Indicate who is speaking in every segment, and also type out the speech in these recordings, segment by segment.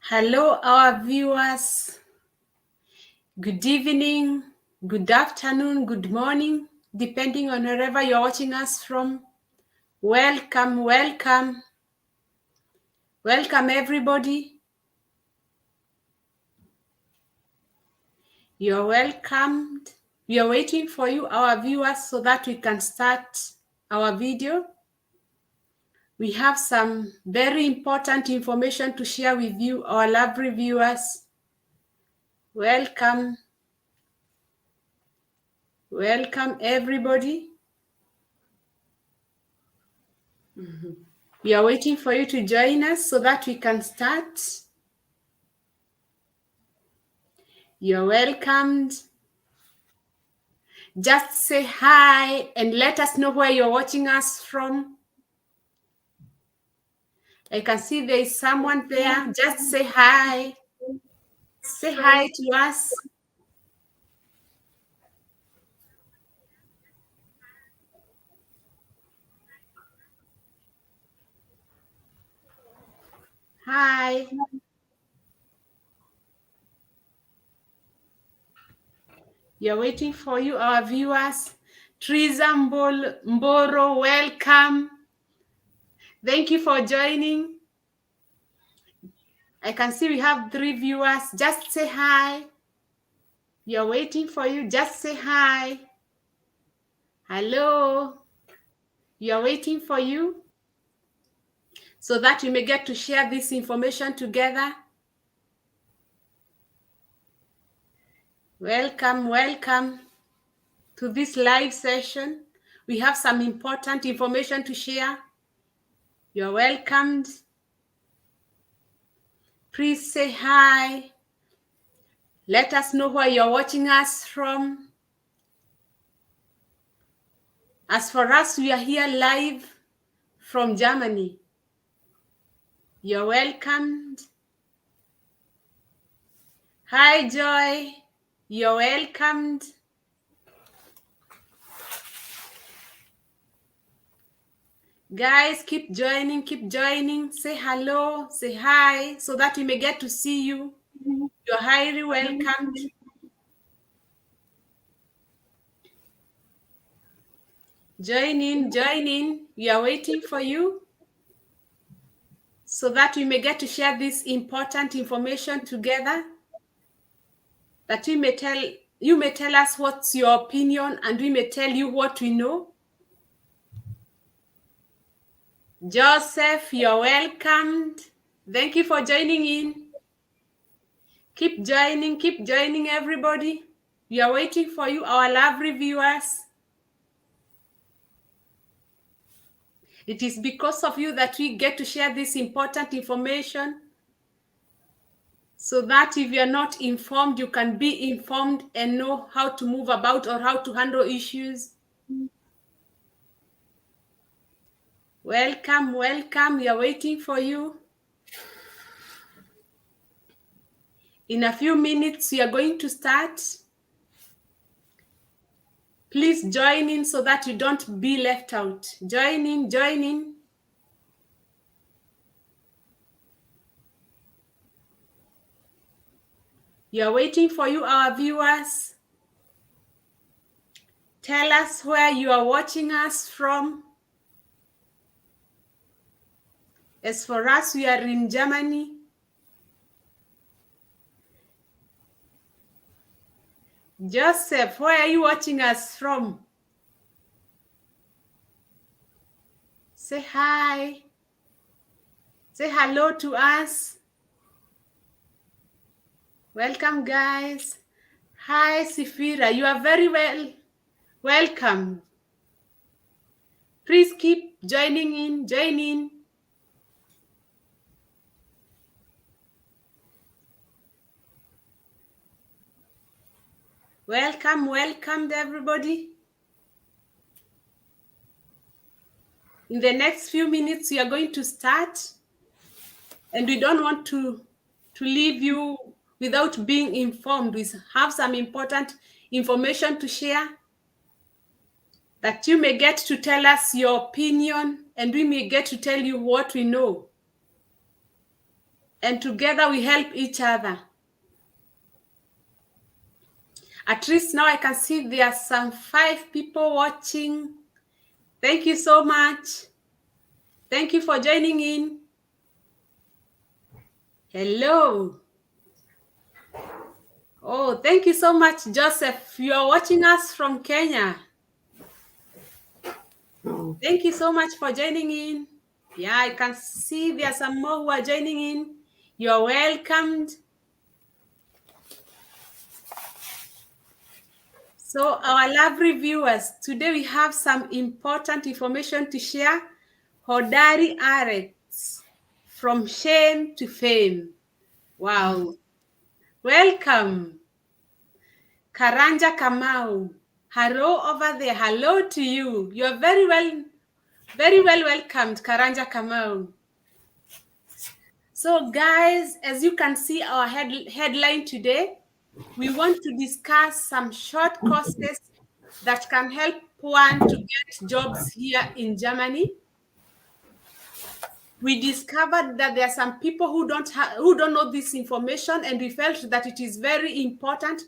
Speaker 1: Hello, our viewers. Good evening, good afternoon, good morning, depending on wherever you're watching us from. Welcome, welcome, welcome, everybody. You're welcomed. We are waiting for you, our viewers, so that we can start our video. We have some very important information to share with you, our lovely viewers. Welcome. Welcome, everybody. We are waiting for you to join us so that we can start. You're welcomed. Just say hi and let us know where you're watching us from. I can see there is someone there. Just say hi. Say hi to us. Hi. You're waiting for you, our viewers. Triza Mboro, welcome. Thank you for joining. I can see we have 3 viewers. Just say hi. You're waiting for you. Just say hi. Hello. You're waiting for you so that we may get to share this information together. Welcome, welcome to this live session. We have some important information to share. You're welcomed. Please say hi. Let us know where you're watching us from. As for us, we are here live from Germany. You're welcomed. Hi, Joy. You're welcomed. Guys, keep joining, say hello, say hi, so that we may get to see you. You're highly welcomed. Join in. We are waiting for you so that we may get to share this important information together, that you may tell us what's your opinion and we may tell you what we know. Joseph, you're welcomed. Thank you for joining in. Keep joining everybody. We are waiting for you, our lovely viewers. It is because of you that we get to share this important information, so that if you're not informed, you can be informed and know how to move about or how to handle issues. Welcome, we are waiting for you. In a few minutes, we are going to start. Please join in so that you don't be left out. Join in. We are waiting for you, our viewers. Tell us where you are watching us from. As for us, we are in Germany. Joseph, where are you watching us from? Say hi. Say hello to us. Welcome, guys. Hi, Sifira. You are very welcome. Please keep joining in. Join in. Welcome, everybody. In the next few minutes, we are going to start, and we don't want to leave you without being informed. We have some important information to share, that you may get to tell us your opinion, and we may get to tell you what we know. and together we help each other. At least now I can see there are some 5 people watching. Thank you so much. Thank you for joining in. Hello. Oh, thank you so much, Joseph. You are watching us from Kenya. Thank you so much for joining in. Yeah, I can see there are some more who are joining in. You're welcomed. So, our lovely viewers, today we have some important information to share. Hodari Arex, from shame to fame. Wow. Welcome. Karanja Kamau. Hello over there. Hello to you. You're very well welcomed, Karanja Kamau. So, guys, as you can see our headline today, we want to discuss some short courses that can help one to get jobs here in Germany. We discovered that there are some people who don't know this information, and we felt that it is very important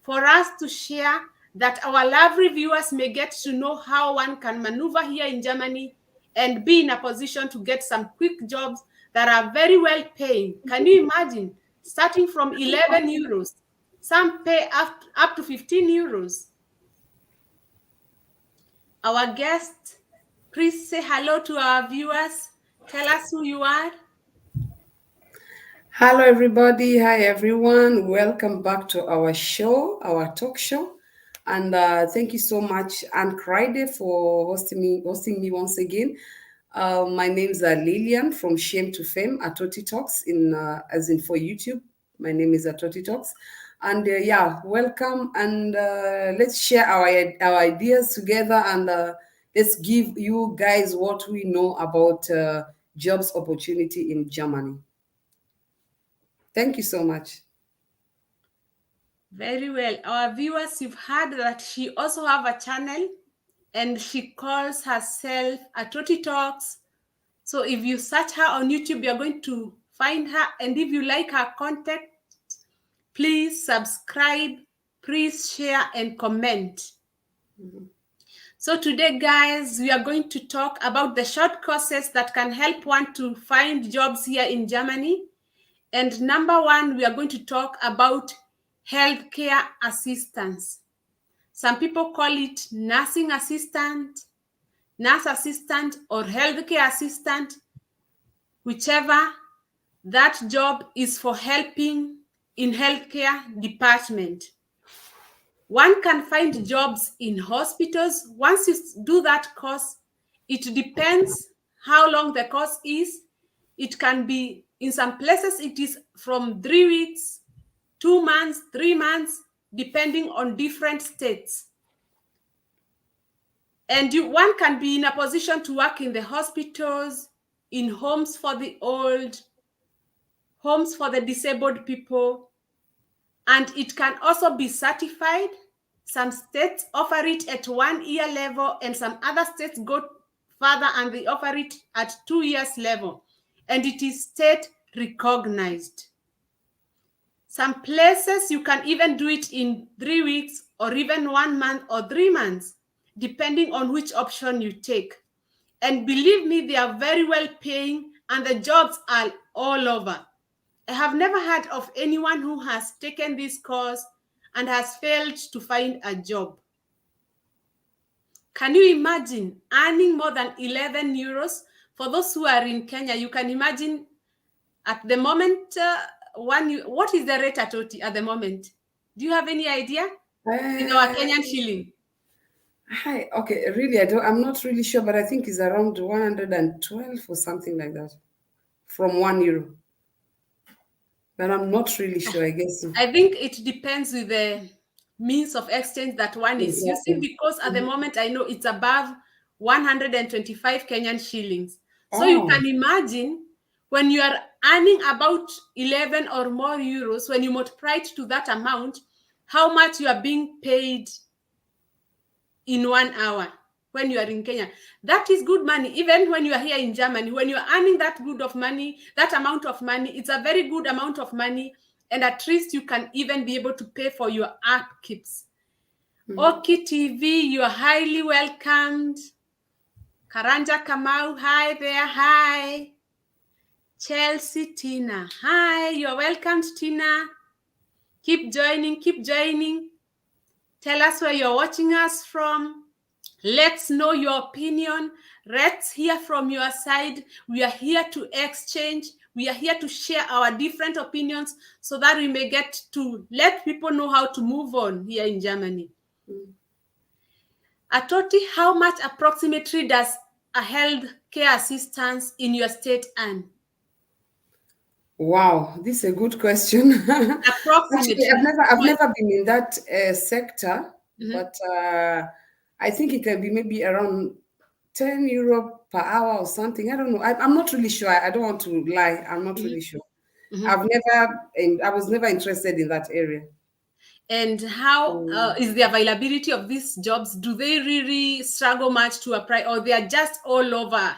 Speaker 1: for us to share, that our lovely viewers may get to know how one can maneuver here in Germany and be in a position to get some quick jobs that are very well paying. Can you imagine? Starting from 11 euros. Some pay up to 15 euros. Our guest, please say hello to our viewers. Tell us who you are.
Speaker 2: Hello, everybody. Hi, everyone. Welcome back to our show, our talk show. And thank you so much, Anne Crider, for hosting me once again. My name is Lillian from Shame to Fame, Atoti Talks, as in for YouTube. My name is Atoti Talks. And yeah, welcome. And let's share our ideas together, and let's give you guys what we know about jobs opportunity in Germany. Thank you so much.
Speaker 1: Very well. Our viewers, you've heard that she also have a channel, and she calls herself Atoti Talks. So if you search her on YouTube, you're going to find her. And if you like her content, please subscribe, please share and comment. Mm-hmm. So today, guys, we are going to talk about the short courses that can help one to find jobs here in Germany. And number one, we are going to talk about healthcare assistance. Some people call it nursing assistant, nurse assistant, or healthcare assistant, whichever. That job is for helping in healthcare department. One can find jobs in hospitals. Once you do that course, it depends how long the course is. It can be, in some places, it is from 3 weeks, 2 months, 3 months, depending on different states. And one can be in a position to work in the hospitals, in homes for the old, homes for the disabled people, and it can also be certified. Some states offer it at 1 year level, and some other states go further and they offer it at 2 years level, and it is state recognized. Some places you can even do it in 3 weeks or even 1 month or 3 months, depending on which option you take. And believe me, they are very well paying and the jobs are all over. I have never heard of anyone who has taken this course and has failed to find a job. Can you imagine earning more than 11 euros? For those who are in Kenya, you can imagine at the moment, what is the rate at the moment? Do you have any idea? In our Kenyan shilling.
Speaker 2: Hi. Okay. Really, I'm not really sure, but I think it's around 112 or something like that, from €1. But I'm not really sure. I guess.
Speaker 1: I think it depends with the means of exchange that one is using, because at the moment I know it's above 125 Kenyan shillings. So you can imagine when you are earning about 11 or more euros, when you multiply it to that amount, how much you are being paid in 1 hour. when you are in Kenya. That is good money. Even when you are here in Germany, when you are earning that good of money, that amount of money, it's a very good amount of money. And at least you can even be able to pay for your upkeeps. Oki TV, you are highly welcomed. Karanja Kamau, hi there, hi. Chelsea Tina, hi, you're welcomed, Tina. Keep joining, keep joining. Tell us where you're watching us from. Let's know your opinion. Let's hear from your side. We are here to exchange. We are here to share our different opinions so that we may get to let people know how to move on here in Germany. Atoti, how much approximately does a health care assistance in your state earn?
Speaker 2: Wow, this is a good question. Actually, I've never been in that sector, but I think it can be maybe around 10 euro per hour or something. I don't know. I'm not really sure. I don't want to lie. I'm not really sure. I was never interested in that area.
Speaker 1: And how is the availability of these jobs? Do they really struggle much to apply, or they are just all over?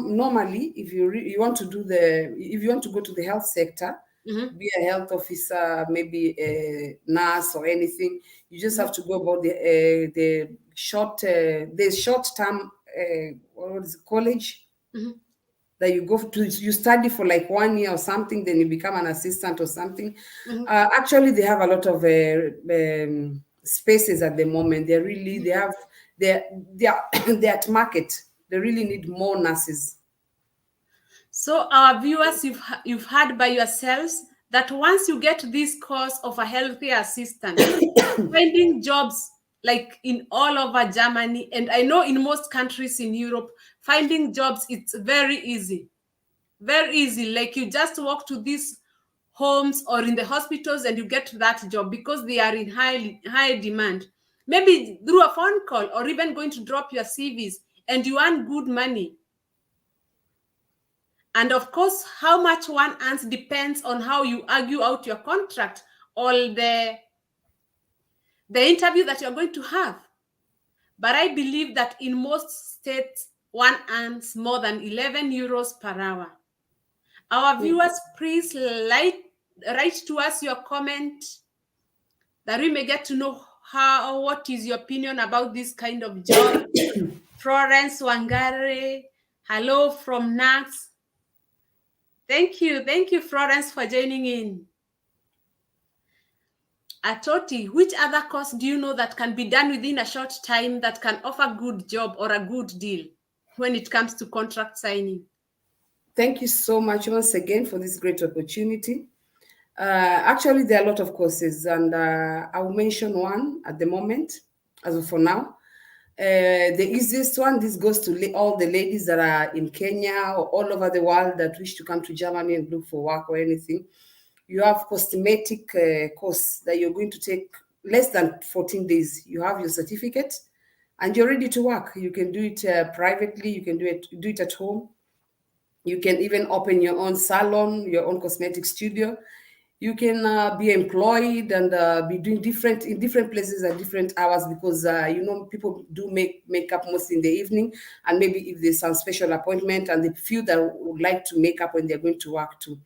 Speaker 2: Normally, if you want to go to the health sector, be a health officer, maybe a nurse or anything, you just have to go about the short term what is it, college that you go to. You study for like 1 year or something, then you become an assistant or something. Actually, they have a lot of spaces at the moment. They have they're at market. They really need more nurses.
Speaker 1: So our viewers, you've heard by yourselves that once you get this course of a healthcare assistant, finding jobs like in all over Germany, and I know in most countries in Europe, finding jobs, it's very easy. Very easy. Like you just walk to these homes or in the hospitals and you get that job because they are in high demand. Maybe through a phone call or even going to drop your CVs and you earn good money. And of course, how much one earns depends on how you argue out your contract or the interview that you're going to have. But I believe that in most states, one earns more than 11 euros per hour. Our viewers, please write to us your comment that we may get to know what is your opinion about this kind of job. Florence Wangare, hello from NAX. Thank you, Florence, for joining in. Atoti, which other course do you know that can be done within a short time that can offer good job or a good deal when it comes to contract signing?
Speaker 2: Thank you so much once again for this great opportunity. Actually, there are a lot of courses, and I will mention one at the moment, as of for now. The easiest one, this goes to all the ladies that are in Kenya or all over the world that wish to come to Germany and look for work or anything. You have cosmetic course that you're going to take less than 14 days. You have your certificate and you're ready to work. You can do it privately. You can do it at home. You can even open your own salon, your own cosmetic studio. You can be employed and be doing in different places at different hours because people do makeup mostly in the evening, and maybe if there's some special appointment and the few that would like to make up when they're going to work too.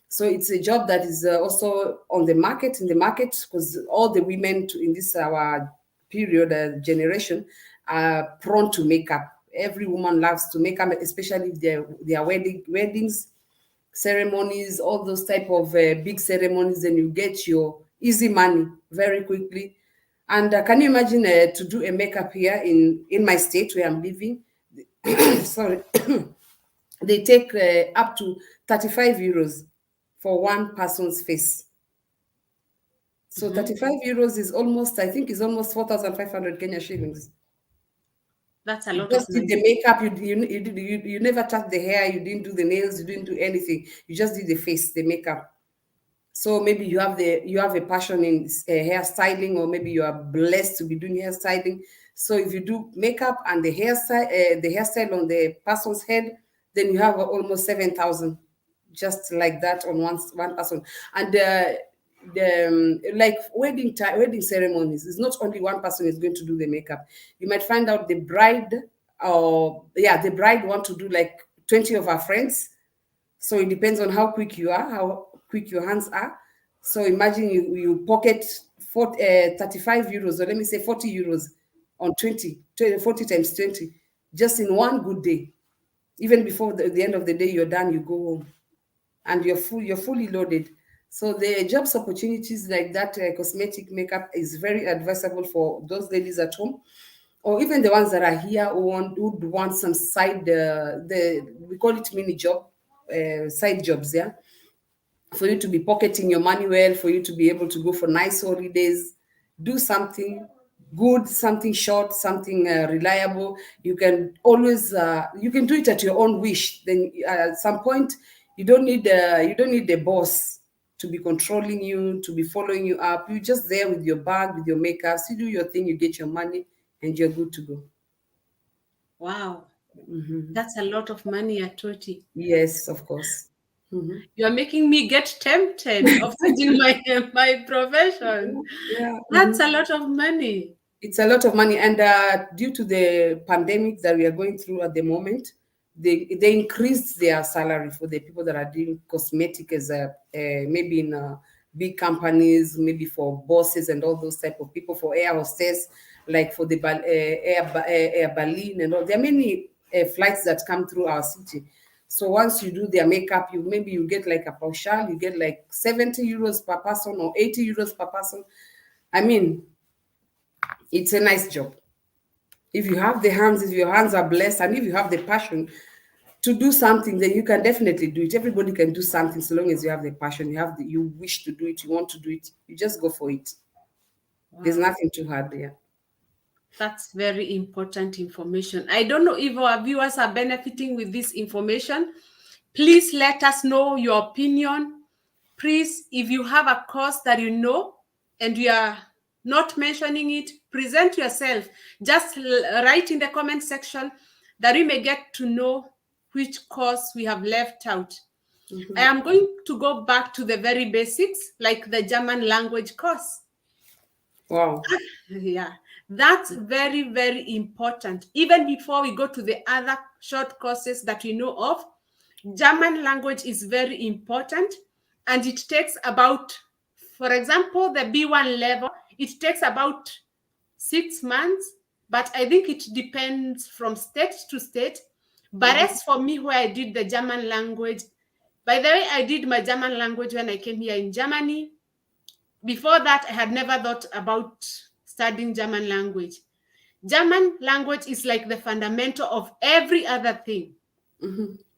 Speaker 2: So it's a job that is also in the market because all the women in this our period generation are prone to makeup. Every woman loves to make up, especially if their weddings, ceremonies, all those type of big ceremonies. Then you get your easy money very quickly. And can you imagine to do a makeup here in my state where I'm living? Sorry, they take up to 35 euros for one person's face. So 35 euros is almost, I think, is almost 4,500 Kenya shillings.
Speaker 1: That's a lot.
Speaker 2: You just did the makeup. You never touched the hair. You didn't do the nails. You didn't do anything. You just did the face, the makeup. So maybe you have a passion in hairstyling, or maybe you are blessed to be doing hairstyling. So if you do makeup and the hairstyle on the person's head, then you have almost 7,000, just like that on one person. And like wedding ceremonies, it's not only one person is going to do the makeup. You might find out the bride, or the bride want to do like 20 of her friends. So it depends on how quick you are, how quick your hands are. So imagine you pocket 35 euros, or let me say 40 euros on 40 times 20, just in one good day. Even before the end of the day, you're done, you go home, and you're fully loaded. So the jobs opportunities like that, cosmetic makeup, is very advisable for those ladies at home, or even the ones that are here who would want some side, we call it mini job, side jobs, yeah, for you to be pocketing your money well, for you to be able to go for nice holidays, do something good, something short, something reliable. You can always you can do it at your own wish. Then at some point, you don't need the boss to be controlling you, to be following you up. You're just there with your bag, with your makeups. You do your thing, you get your money, and you're good to go.
Speaker 1: Wow. That's a lot of money, Atoti.
Speaker 2: Yes, of course.
Speaker 1: You're making me get tempted of changing my profession.
Speaker 2: Yeah.
Speaker 1: That's a lot of money.
Speaker 2: It's a lot of money, and due to the pandemic that we are going through at the moment, they increased their salary for the people that are doing cosmetic, as maybe in big companies, maybe for bosses and all those type of people, for air hostess, like for the Air Berlin and all. There are many flights that come through our city. So once you do their makeup, you get like a pauschal, you get like 70 euros per person or 80 euros per person. I mean, it's a nice job. If you have the hands, if your hands are blessed, and if you have the passion to do something, then you can definitely do it. Everybody can do something, so long as you have the passion, you wish to do it, you want to do it, you just go for it. Wow. There's nothing too hard there.
Speaker 1: That's very important information. I don't know if our viewers are benefiting with this information. Please let us know your opinion. Please, if you have a course that you know and you are not mentioning it, present yourself. Just write in the comment section that we may get to know which course we have left out. I am going to go back to the very basics, like the German language course.
Speaker 2: Wow.
Speaker 1: Yeah, that's very, very important. Even before we go to the other short courses that we know of, German language is very important, and it takes about, for example, the B1 level, it takes about 6 months, but I think it depends from state to state. But as for me, where I did the German language, by the way, I did my German language when I came here in Germany. Before that, I had never thought about studying German language. German language is like the fundamental of every other thing.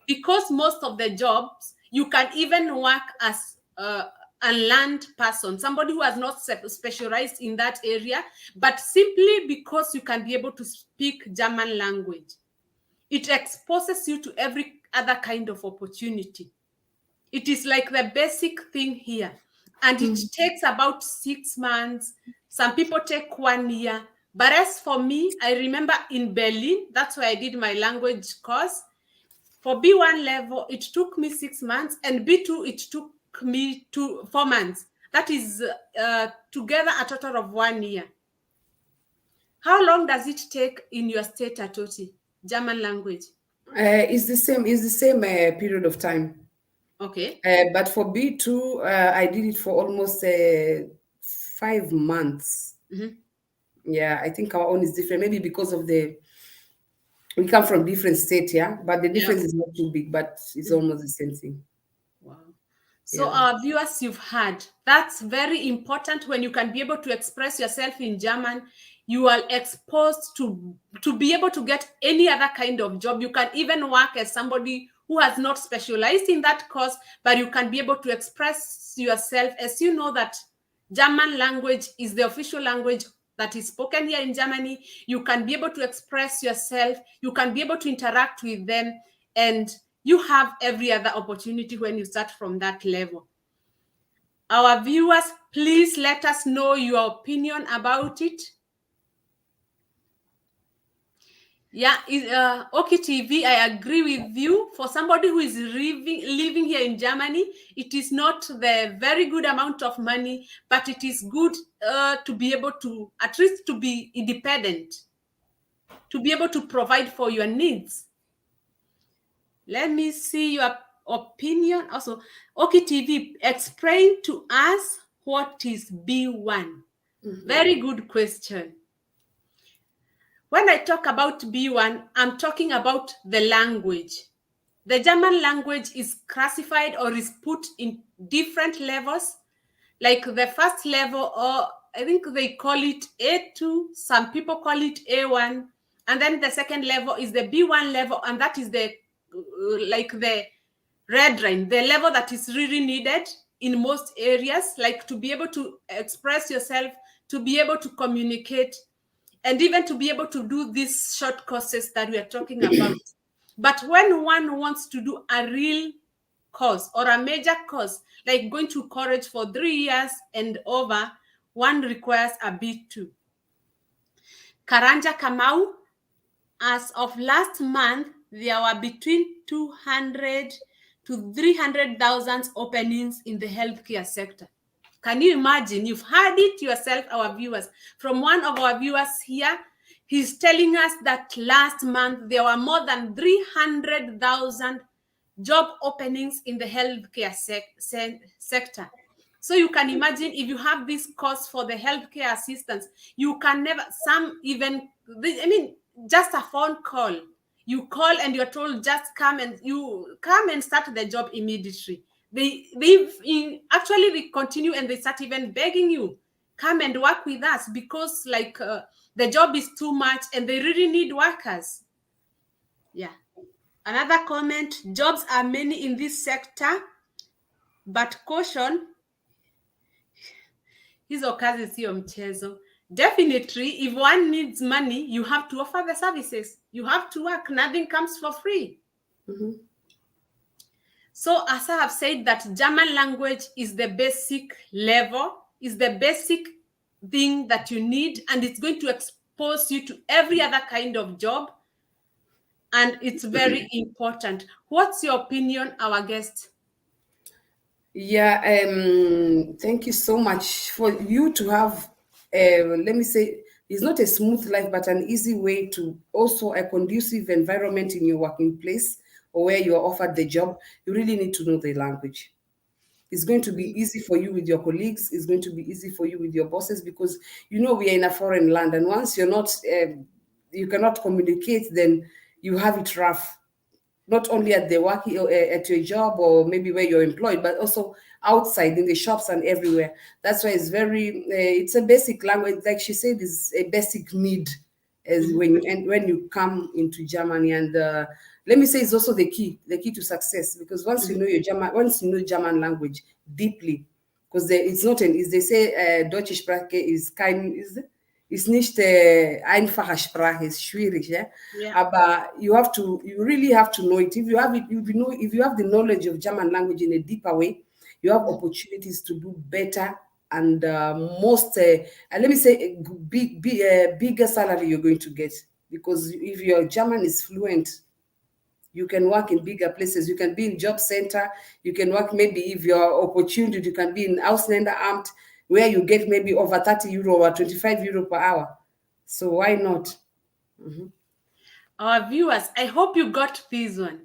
Speaker 1: Because most of the jobs, you can even work as a learned person, somebody who has not specialized in that area, but simply because you can be able to speak German language, it exposes you to every other kind of opportunity. It is like the basic thing here. And it takes about 6 months. Some people take 1 year. But as for me, I remember in Berlin, that's where I did my language course. For B1 level, it took me 6 months, and B2, it took me 4 months. That is together a total of 1 year. How long does it take in your state, Atoti, German language?
Speaker 2: It's the same period of time.
Speaker 1: Okay.
Speaker 2: But for B2, I did it for almost 5 months. Yeah, I think our own is different. Maybe because of we come from different states, yeah, but the difference is not too big, but it's almost the same thing.
Speaker 1: Wow. So our viewers, you've heard, that's very important. When you can be able to express yourself in German, you are exposed to be able to get any other kind of job. You can even work as somebody who has not specialized in that course, but you can be able to express yourself, as you know that German language is the official language that is spoken here in Germany. You can be able to express yourself. You can be able to interact with them, and you have every other opportunity when you start from that level. Our viewers, please let us know your opinion about it. Yeah, okay, TV, I agree with you. For somebody who is living here in Germany, it is not the very good amount of money, but it is good to be able to, at least to be independent, to be able to provide for your needs. Let me see your opinion. Also, okay, TV, explain to us what is B1. Very good question. When I talk about B1, I'm talking about the language. The German language is classified or is put in different levels. Like the first level, or I think they call it A2, some people call it A1. And then the second level is the B1 level, and that is the like the red line, the level that is really needed in most areas, like to be able to express yourself, to be able to communicate, and even to be able to do these short courses that we are talking about. But when one wants to do a real course or a major course, like going to college for 3 years and over, one requires a B2. Karanja Kamau, as of last month, there were between 200 to 300,000 openings in the healthcare sector. Can you imagine? You've heard it yourself, our viewers. From one of our viewers here, he's telling us that last month there were more than 300,000 job openings in the healthcare sector. So you can imagine, if you have this course for the healthcare assistance, you can never, some even, I mean, just a phone call. You call and you're told, just come and start the job immediately. Actually they continue and they start even begging you, come and work with us, because the job is too much and they really need workers. Yeah. Another comment, jobs are many in this sector, but caution, hizo kazi sio mchezo. Definitely, if one needs money, you have to offer the services. You have to work. Nothing comes for free. So as I have said, that German language is the basic level, is the basic thing that you need, and it's going to expose you to every other kind of job. And it's very important. What's your opinion, our guest?
Speaker 2: Yeah, thank you so much for you to have, let me say, it's not a smooth life, but an easy way to also a conducive environment in your working place or where you're offered the job. You really need to know the language. It's going to be easy for you with your colleagues. It's going to be easy for you with your bosses, because we are in a foreign land, and once you're not, you cannot communicate, then you have it rough, not only at the work at your job or maybe where you're employed, but also outside in the shops and everywhere. That's why it's very it's a basic language, like she said, is a basic need as when you come into Germany. And let me say, it's also the key to success, because once you know German language deeply, because it's not an, as they say, Deutsche Sprache ist nicht einfache Sprache, ist schwierig, yeah?
Speaker 1: Yeah.
Speaker 2: But you really have to know it. If you have the knowledge of German language in a deeper way, you have opportunities to do better, and let me say, bigger salary you're going to get, because if your German is fluent, you can work in bigger places. You can be in job center. You can work, maybe if your opportunity, you can be in Ausländeраmt, where you get maybe over 30 euro or 25 euro per hour. So why not?
Speaker 1: Our viewers, I hope you got this one.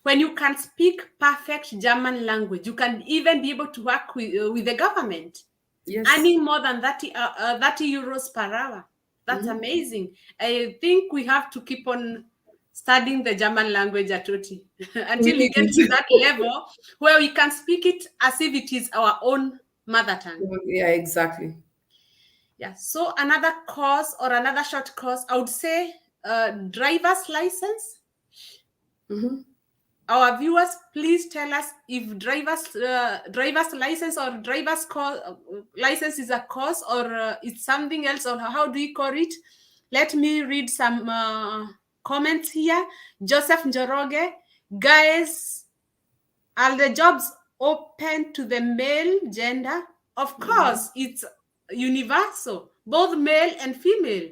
Speaker 1: When you can speak perfect German language, you can even be able to work with the government.
Speaker 2: Yes.
Speaker 1: Earning more than 30 euros per hour. That's amazing. I think we have to keep on studying the German language at OT until we get to that level where we can speak it as if it is our own mother tongue.
Speaker 2: Yeah, exactly.
Speaker 1: Yeah. So another course or another short course, I would say driver's license. Our viewers, please tell us if driver's license or driver's license is a course, or it's something else, or how do you call it? Let me read some comments here. Joseph Njoroge, guys, are the jobs open to the male gender? Of course, it's universal, both male and female.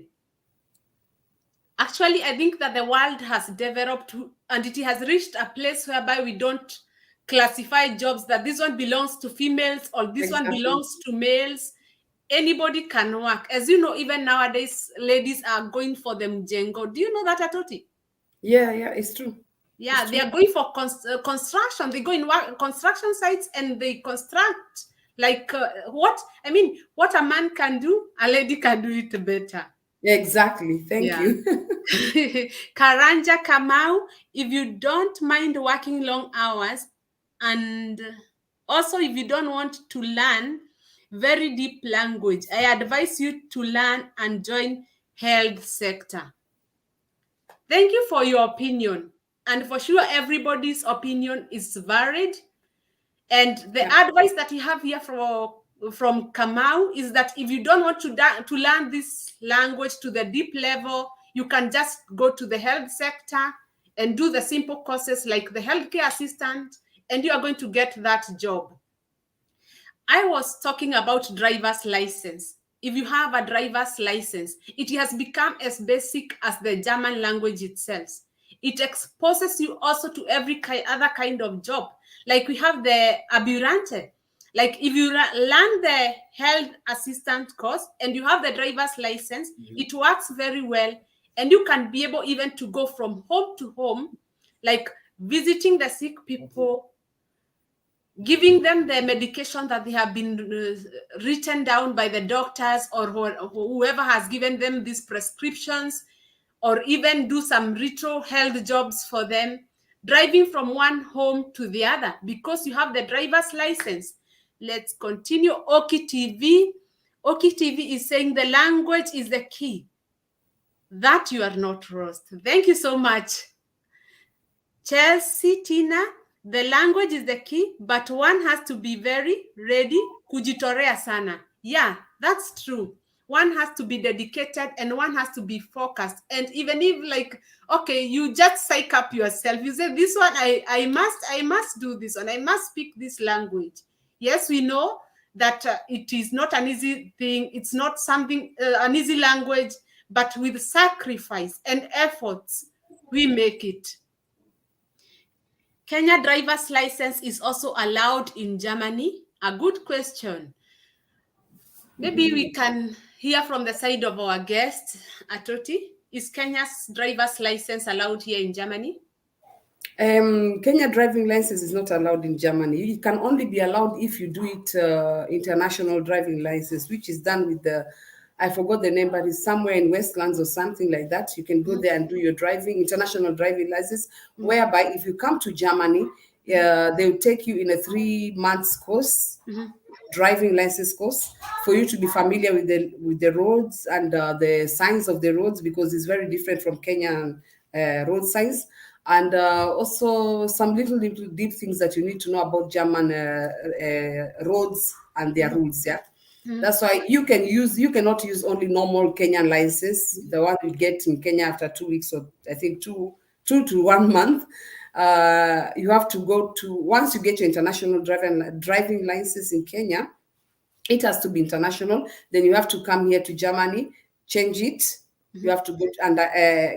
Speaker 1: Actually, I think that the world has developed and it has reached a place whereby we don't classify jobs that this one belongs to females or this one
Speaker 2: Exactly.
Speaker 1: belongs to males. Anybody can work. As you know, even nowadays, ladies are going for the mjengo. Do you know that, Atoti?
Speaker 2: Yeah, it's true.
Speaker 1: Yeah,
Speaker 2: It's
Speaker 1: they
Speaker 2: true.
Speaker 1: are going for construction. They go in construction sites and they construct like what a man can do, a lady can do it better.
Speaker 2: Exactly. Thank
Speaker 1: Yeah.
Speaker 2: you.
Speaker 1: Karanja Kamau, if you don't mind working long hours and also if you don't want to learn very deep language, I advise you to learn and join health sector. Thank you for your opinion. And for sure, everybody's opinion is varied. And the advice that you have here from Kamau is that if you don't want to learn this language to the deep level, you can just go to the health sector and do the simple courses like the healthcare assistant, and you are going to get that job. I was talking about driver's license. If you have a driver's license, it has become as basic as the German language itself. It exposes you also to every other kind of job. Like we have the Aburante. Like if you learn the health assistant course and you have the driver's license, it works very well. And you can be able even to go from home to home, like visiting the sick people, giving them the medication that they have been written down by the doctors or whoever has given them these prescriptions, or even do some retro health jobs for them, driving from one home to the other because you have the driver's license. Let's continue. Oki TV. Oki TV is saying the language is the key. That you are not lost. Thank you so much. Chelsea Tina, the language is the key, but one has to be very ready. Kujitorea sana. Yeah, that's true. One has to be dedicated and one has to be focused. And even if like, okay, you just psych up yourself. You say, this one, I must do this one. I must speak this language. Yes, we know that it is not an easy thing. It's not something, an easy language, but with sacrifice and efforts, we make it. Kenya driver's license is also allowed in Germany? A good question. Maybe we can hear from the side of our guest, Atoti. Is Kenya's driver's license allowed here in Germany?
Speaker 2: Kenya driving license is not allowed in Germany. It can only be allowed if you do it international driving license, which is done with I forgot the name, but it's somewhere in Westlands or something like that. You can go there and do your international driving license, whereby if you come to Germany, they'll take you in a 3 months course, driving license course, for you to be familiar with the roads and the signs of the roads, because it's very different from Kenyan road signs. And also some little deep things that you need to know about German roads and their rules. Yeah. That's why you cannot use only normal Kenyan license, the one you get in Kenya after 2 weeks, or I think two to 1 month. You have to go to, once you get your international driving license in Kenya, it has to be international. Then you have to come here to Germany, change it. You have to go and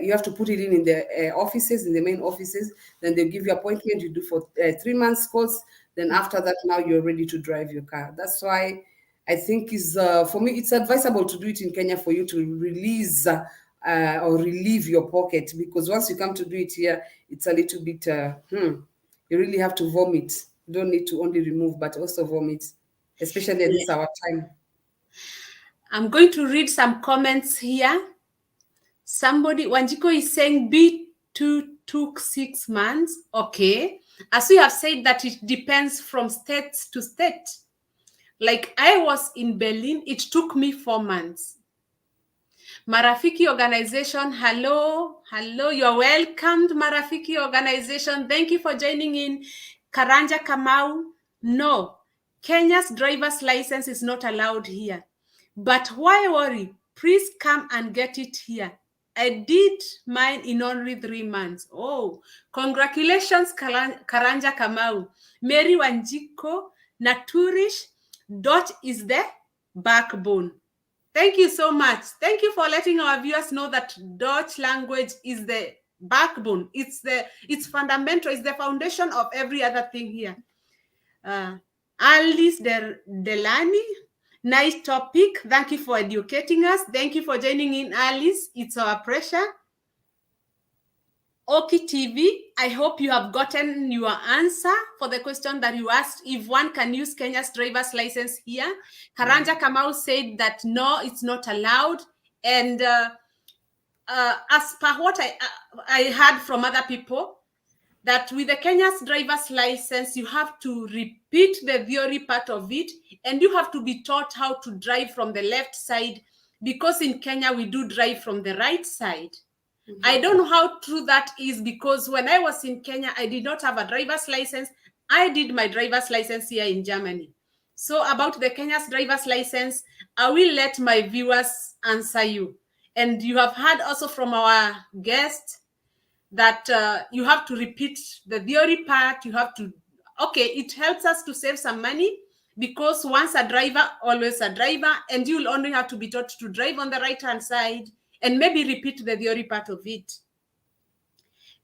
Speaker 2: you have to put it in the offices, in the main offices. Then they'll give you appointment. You do for 3 months course. Then after that, now you're ready to drive your car. That's why I think is for me, it's advisable to do it in Kenya for you to release or relieve your pocket, because once you come to do it here, it's a little bit you really have to vomit. You don't need to only remove, but also vomit, especially at this our time.
Speaker 1: I'm going to read some comments here. Somebody, Wanjiko is saying B2 took 6 months. Okay. As we have said that it depends from state to state. Like I was in Berlin, it took me 4 months. Marafiki organization, hello, you're welcomed, Marafiki organization. Thank you for joining in. Karanja Kamau, no, Kenya's driver's license is not allowed here. But why worry? Please come and get it here. I did mine in only 3 months. Oh, congratulations, Karanja Kamau. Mary Wanjiko, Naturish, Dot is the backbone. Thank you so much. Thank you for letting our viewers know that Dutch language is the backbone. It's fundamental. It's the foundation of every other thing here. Alice Delani, nice topic. Thank you for educating us. Thank you for joining in, Alice. It's our pleasure. Oki TV, I hope you have gotten your answer for the question that you asked, if one can use Kenya's driver's license here. Karanja Kamau said that no, it's not allowed. And as per what I heard from other people, that with the Kenya's driver's license, you have to repeat the theory part of it, and you have to be taught how to drive from the left side, because in Kenya, we do drive from the right side. I don't know how true that is, because when I was in Kenya, I did not have a driver's license. I did my driver's license here in Germany. So about the Kenya's driver's license, I will let my viewers answer you. And you have heard also from our guest that you have to repeat the theory part. You have to, okay, it helps us to save some money, because once a driver, always a driver, and you'll only have to be taught to drive on the right-hand side and maybe repeat the theory part of it.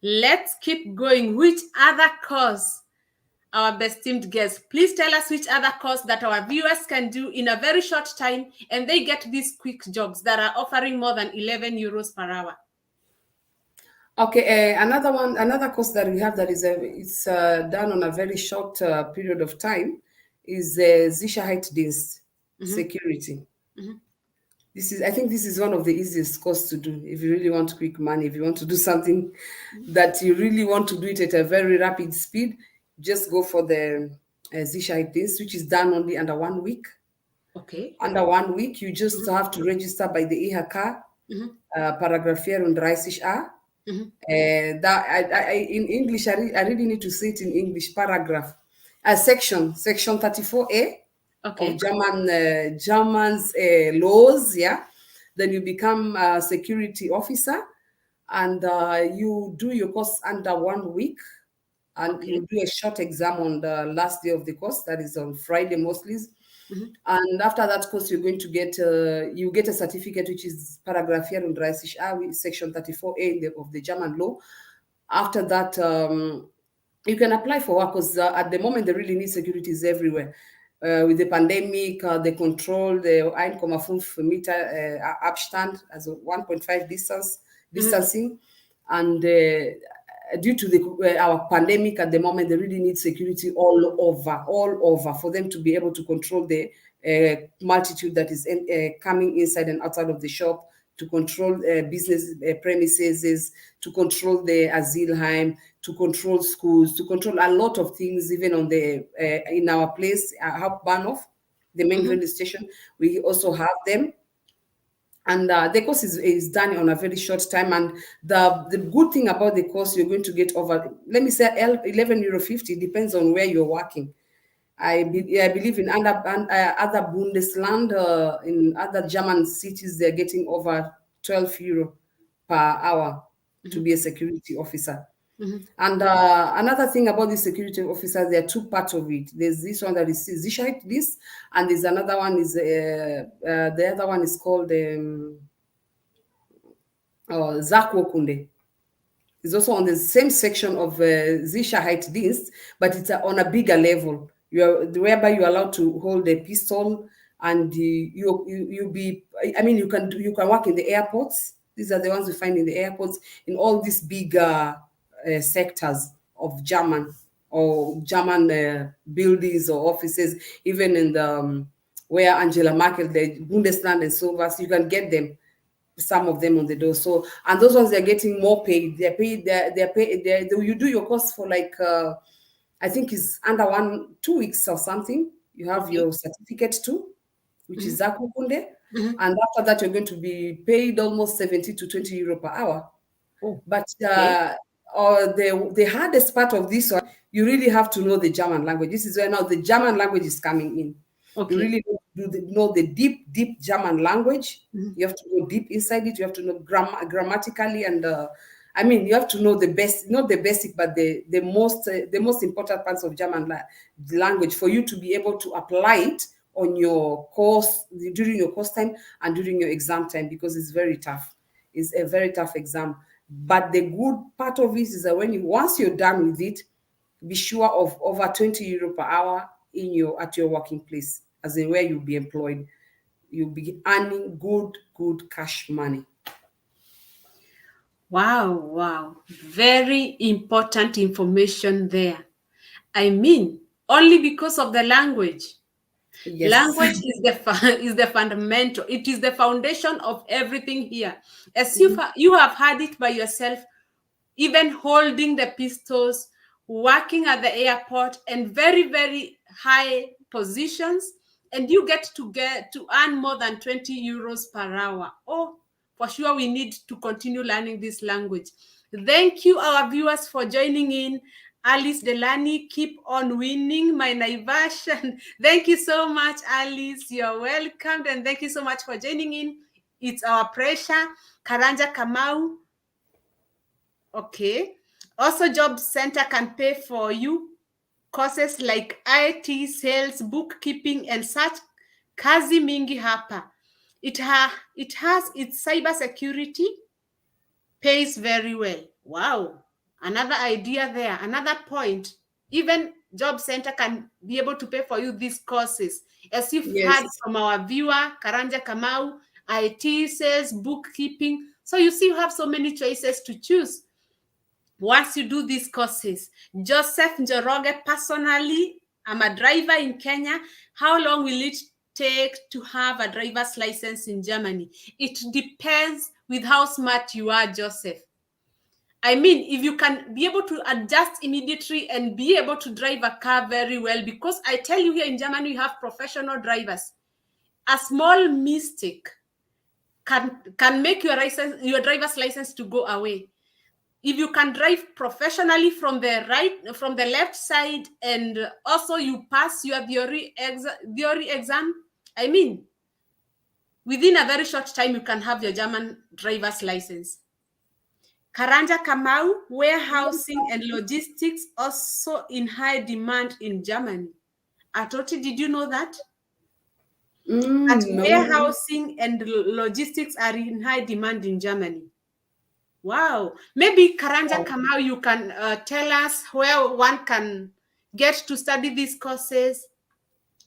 Speaker 1: Let's keep going. Which other course, our esteemed guests, please tell us which other course that our viewers can do in a very short time, and they get these quick jobs that are offering more than 11 euros per hour.
Speaker 2: Okay, another course that we have that is it's done on a very short period of time is Sicherheitsdienst, security. I think this is one of the easiest course to do if you really want quick money. If you want to do something that you really want to do it at a very rapid speed, just go for the Sicherheitsdienst, which is done only under 1 week.
Speaker 1: Okay.
Speaker 2: Under 1 week, you just have to register by the IHK, Paragraph 34a. In English, I really need to say it in English. Section 34a of German's laws. Yeah, then you become a security officer, and you do your course under 1 week, and you do a short exam on the last day of the course. That is on Friday mostly. And after that course, you're going to get you get a certificate, which is Paragraph 34a, Section 34a of the German law. After that, you can apply for work, because at the moment they really need securities everywhere. With the pandemic, they control the 1,5 Meter Abstand, as a 1.5 distancing, and due to our pandemic at the moment, they really need security all over for them to be able to control the multitude that is coming inside and outside of the shop, to control business premises, to control the Asylheim, to control schools, to control a lot of things, even on the in our place, Hauptbahnhof, the main railway station. We also have them. And the course is done on a very short time. And the good thing about the course, you're going to get over, let me say, 11 euro 50, depends on where you're working. I believe in other Bundesland, in other German cities, they're getting over 12 euro per hour to be a security officer. And another thing about the security officer, there are two parts of it. There's this one that is Sicherheitsdienst, and there's another one is the other one is called Sachurkunde. It's also on the same section of Sicherheitsdienst, but it's on a bigger level. Whereby you're allowed to hold a pistol, and you can work in the airports. These are the ones we find in the airports, in all these big sectors of German buildings or offices, even in the where Angela Merkel, the Bundesland and so on. You can get them, some of them on the door. So, and those ones, they're getting more paid. They're paid. You do your course for like I think it's under 2 weeks or something. You have your certificate too, which is Sachurkunde. And after that, you're going to be paid almost 70 to 20 euro per hour. But the hardest part of this one, you really have to know the German language. This is where now the German language is coming in. You really know the deep German language. You have to go deep inside it. You have to know grammatically, and you have to know the best, not the basic, but the most important parts of German language for you to be able to apply it on your course during your course time and during your exam time, because it's very tough. It's a very tough exam. But the good part of it is that once you're done with it, be sure of over 20 euro per hour at your working place, as in where you'll be employed. You'll be earning good cash money.
Speaker 1: Wow. Very important information there. I mean, only because of the language.
Speaker 2: Yes.
Speaker 1: Language is the fundamental. It is the foundation of everything here. As you have had it by yourself, even holding the pistols, working at the airport, and very, very high positions, and you get to earn more than 20 euros per hour. Oh, for sure, we need to continue learning this language. Thank you, our viewers, for joining in. Alice Delani, keep on winning my Naivash. Thank you so much, Alice. You're welcome, and thank you so much for joining in. It's our pressure. Karanja Kamau. Okay. Also, Job Center can pay for you courses like IT, sales, bookkeeping, and such. Kazi mingi hapa. It has its cyber security, pays very well. Wow. Another idea there. Another point. Even Job Center can be able to pay for you these courses. As you've heard from our viewer, Karanja Kamau, IT, sales, bookkeeping. So you see, you have so many choices to choose. Once you do these courses, Joseph Njoroge, personally, I'm a driver in Kenya. How long will it take to have a driver's license in Germany? It depends with how smart you are, Joseph. I mean, if you can be able to adjust immediately and be able to drive a car very well, because I tell you, here in Germany, you have professional drivers. A small mistake can make your driver's license to go away. If you can drive professionally from the left side, and also you pass your theory exam, I mean, within a very short time, you can have your German driver's license. Karanja Kamau, warehousing and logistics also in high demand in Germany. Atoti, did you know that? No. Warehousing and logistics are in high demand in Germany. Wow. Maybe Karanja Kamau, you can tell us where one can get to study these courses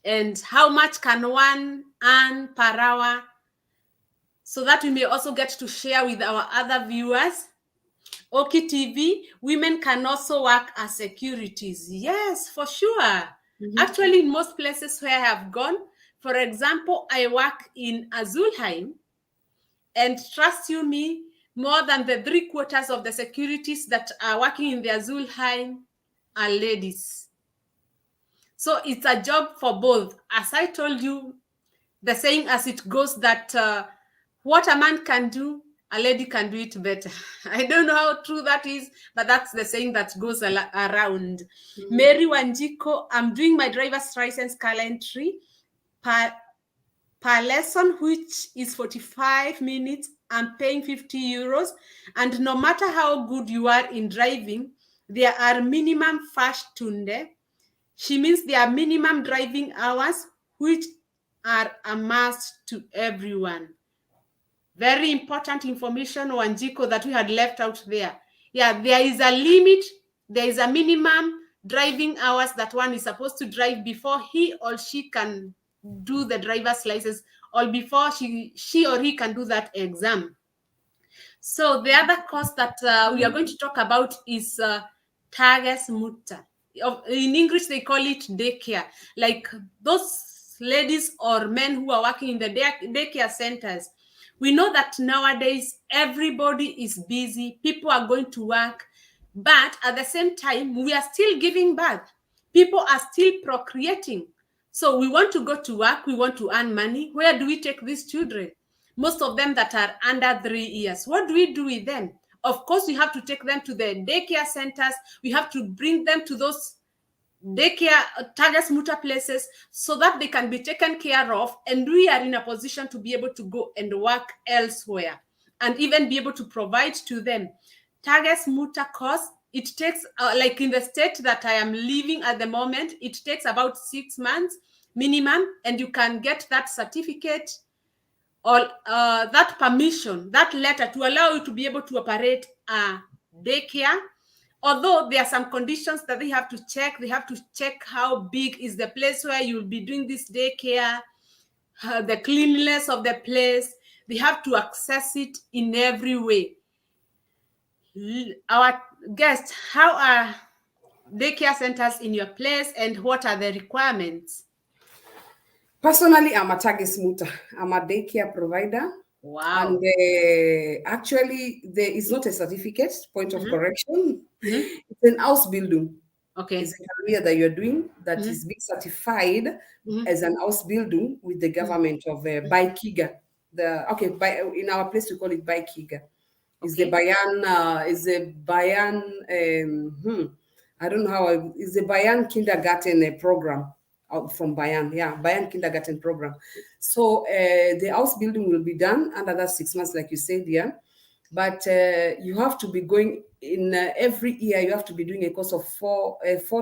Speaker 1: and how much can one earn per hour, so that we may also get to share with our other viewers. Oki TV, women can also work as securities. Yes, for sure. Actually, in most places where I have gone, for example, I work in Azulheim, and trust you me, more than the 3/4 of the securities that are working in the Azulheim are ladies. So it's a job for both. As I told you, the saying as it goes that what a man can do, a lady can do it better. I don't know how true that is, but that's the saying that goes around. Mary Wanjiko, I'm doing my driver's license currently per lesson, which is 45 minutes. I'm paying 50 euros. And no matter how good you are in driving, there are minimum Fahrstunde. She means there are minimum driving hours, which are a must to everyone. Very important information, Wanjiko, that we had left out there. Yeah, there is a limit. There is a minimum driving hours that one is supposed to drive before he or she can do the driver's license, or before she or he can do that exam. So the other course that we are going to talk about is Tagesmutter. In English, they call it daycare. Like those ladies or men who are working in the daycare centers. We know that nowadays everybody is busy. People are going to work. But at the same time, we are still giving birth. People are still procreating. So we want to go to work. We want to earn money. Where do we take these children? Most of them that are under 3 years. What do we do with them? Of course, we have to take them to the daycare centers. We have to bring them to those daycare Tagesmutter places so that they can be taken care of, and we are in a position to be able to go and work elsewhere and even be able to provide to them. Tagesmutter course, it takes like in the state that I am living at the moment, it takes about 6 months. minimum, and you can get that certificate or that permission, that letter to allow you to be able to operate a daycare. Although there are some conditions that they have to check. They have to check how big is the place where you'll be doing this daycare, the cleanliness of the place. They have to access it in every way. Our guests, how are daycare centers in your place, and what are the requirements?
Speaker 2: Personally, I'm a Tages Muta. I'm a daycare provider.
Speaker 1: Wow.
Speaker 2: And actually, there is not a certificate, point of correction. It's an Ausbildung.
Speaker 1: Okay.
Speaker 2: It's a career that you're doing that is being certified as an Ausbildung with the government of BIKIGA. In our place we call it BIKIGA. Is the Bayan, I don't know how, is the Bayan kindergarten program from Bayan, Bayan kindergarten program. So the Ausbildung will be done under that 6 months, like you said, but you have to be going in every year. You have to be doing a course of four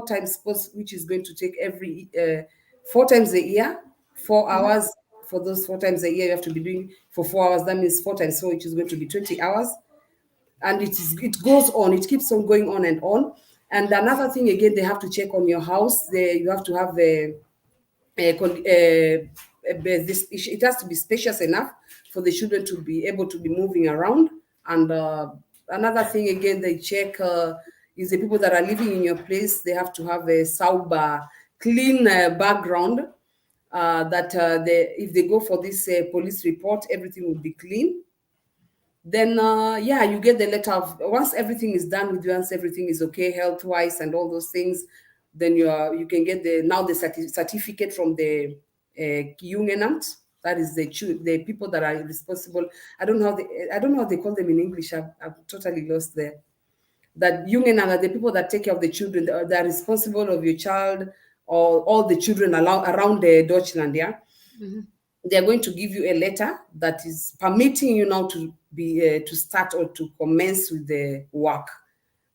Speaker 2: times course, which is going to take every 4 times a year, 4 hours. For those 4 times a year, you have to be doing for 4 hours. That means 4 times 4, which is going to be 20 hours. And it goes on. It keeps on going on and on. And another thing, again, they have to check on your house. You have to have it has to be spacious enough for the children to be able to be moving around. And another thing, again, they check is the people that are living in your place. They have to have a sober, clean background. If they go for this police report, everything will be clean. Then you get the letter of, once everything is done with you, once everything is okay health-wise and all those things, then you can get the certificate from the Jugendamt. That is the people that are responsible. I don't know how they call them in English. I've totally lost there. That Jugendamt are the people that take care of the children. They are responsible of your child or all the children around Deutschland. They're going to give you a letter that is permitting you now to be to start or to commence with the work.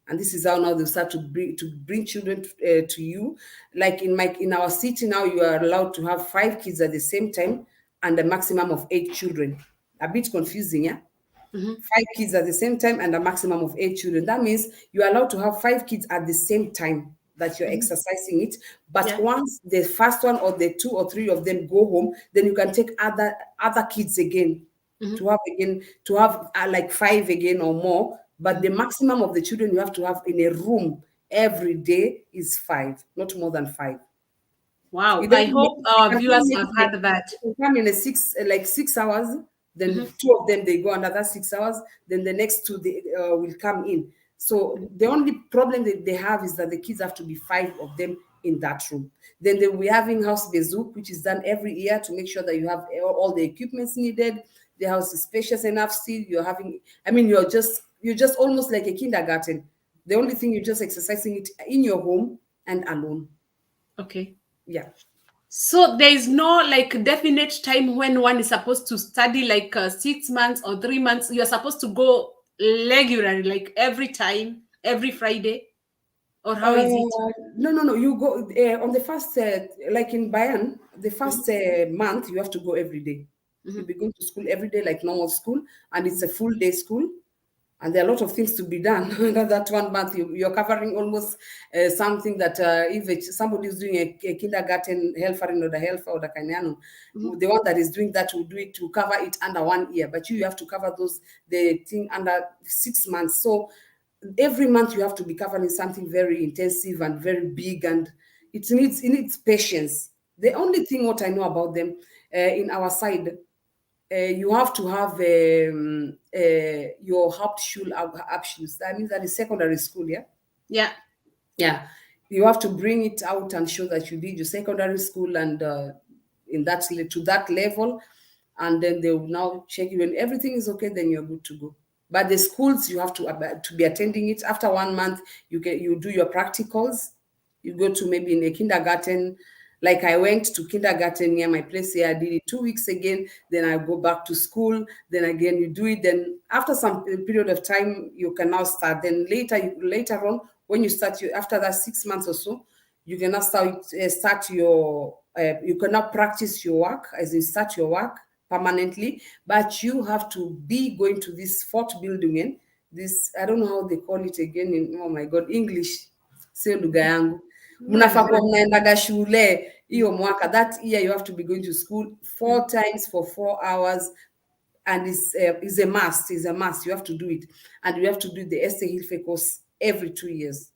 Speaker 2: And this is how now they start to bring children to you. Like in our city now, you are allowed to have 5 kids at the same time and a maximum of 8 children. A bit confusing, 5 kids at the same time and a maximum of 8 children. That means you're allowed to have 5 kids at the same time that you're exercising it. But once the first one or the 2 or 3 of them go home, then you can take other kids again to have like 5 again or more. But the maximum of the children you have to have in a room every day is 5, not more than 5.
Speaker 1: Wow. I hope our viewers have heard that.
Speaker 2: You come in 6 hours, then 2 of them, they go another 6 hours, then the next 2 they will come in. So the only problem that they have is that the kids have to be 5 of them in that room. Then they will be having Hausbesuch, which is done every year to make sure that you have all the equipments needed. The house is spacious enough. Still, you're just almost like a kindergarten. The only thing, you're just exercising it in your home and alone.
Speaker 1: Okay.
Speaker 2: Yeah.
Speaker 1: So there is no like definite time when one is supposed to study, like 6 months or 3 months. You're supposed to go regularly, like every time, every Friday, or how is it?
Speaker 2: No. You go on the first, like in Bayan, the first month you have to go every day. You'll be going to school every day like normal school, and it's a full day school. And there are a lot of things to be done. That 1 month, you're covering almost something that if somebody is doing a kindergarten helferin or the helfer or the kanyano, the one that is doing that will do it to cover it under 1 year. But you have to cover the thing under 6 months. So every month you have to be covering something very intensive and very big, and it needs patience. The only thing what I know about them in our side, you have to have your Hauptschulabschluss. That means that is secondary school,
Speaker 1: Yeah.
Speaker 2: You have to bring it out and show that you did your secondary school and to that level, and then they will now check you. When everything is okay, then you're good to go. But the schools, you have to be attending it. After 1 month, you do your practicals. You go to maybe in a kindergarten. Like I went to kindergarten near my place here. I did it 2 weeks again. Then I go back to school. Then again, you do it. Then after some period of time, you can now start. Then later on, when you start, after that 6 months or so, you can now start your you cannot practice your work as you start your work permanently, but you have to be going to this fort building in this, I don't know how they call it again in, oh my God, English sio lugha yangu, mnafaa kuwa mnaendaga shule hiyo mwaka, that year you have to be going to school 4 times for 4 hours, and is a must. Is a must. You have to do it, and you have to do the Esther Hilfe course every 2 years.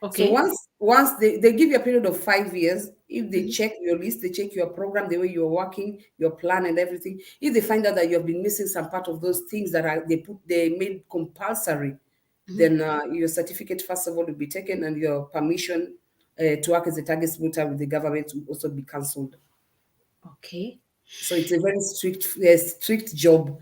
Speaker 1: Okay.
Speaker 2: So once they give you a period of 5 years, if they check your list, they check your program, the way you're working, your plan and everything. If they find out that you have been missing some part of those things that they made compulsory, then your certificate first of all will be taken, and your permission to work as a target smoother with the government will also be cancelled.
Speaker 1: Okay.
Speaker 2: So it's a very strict job,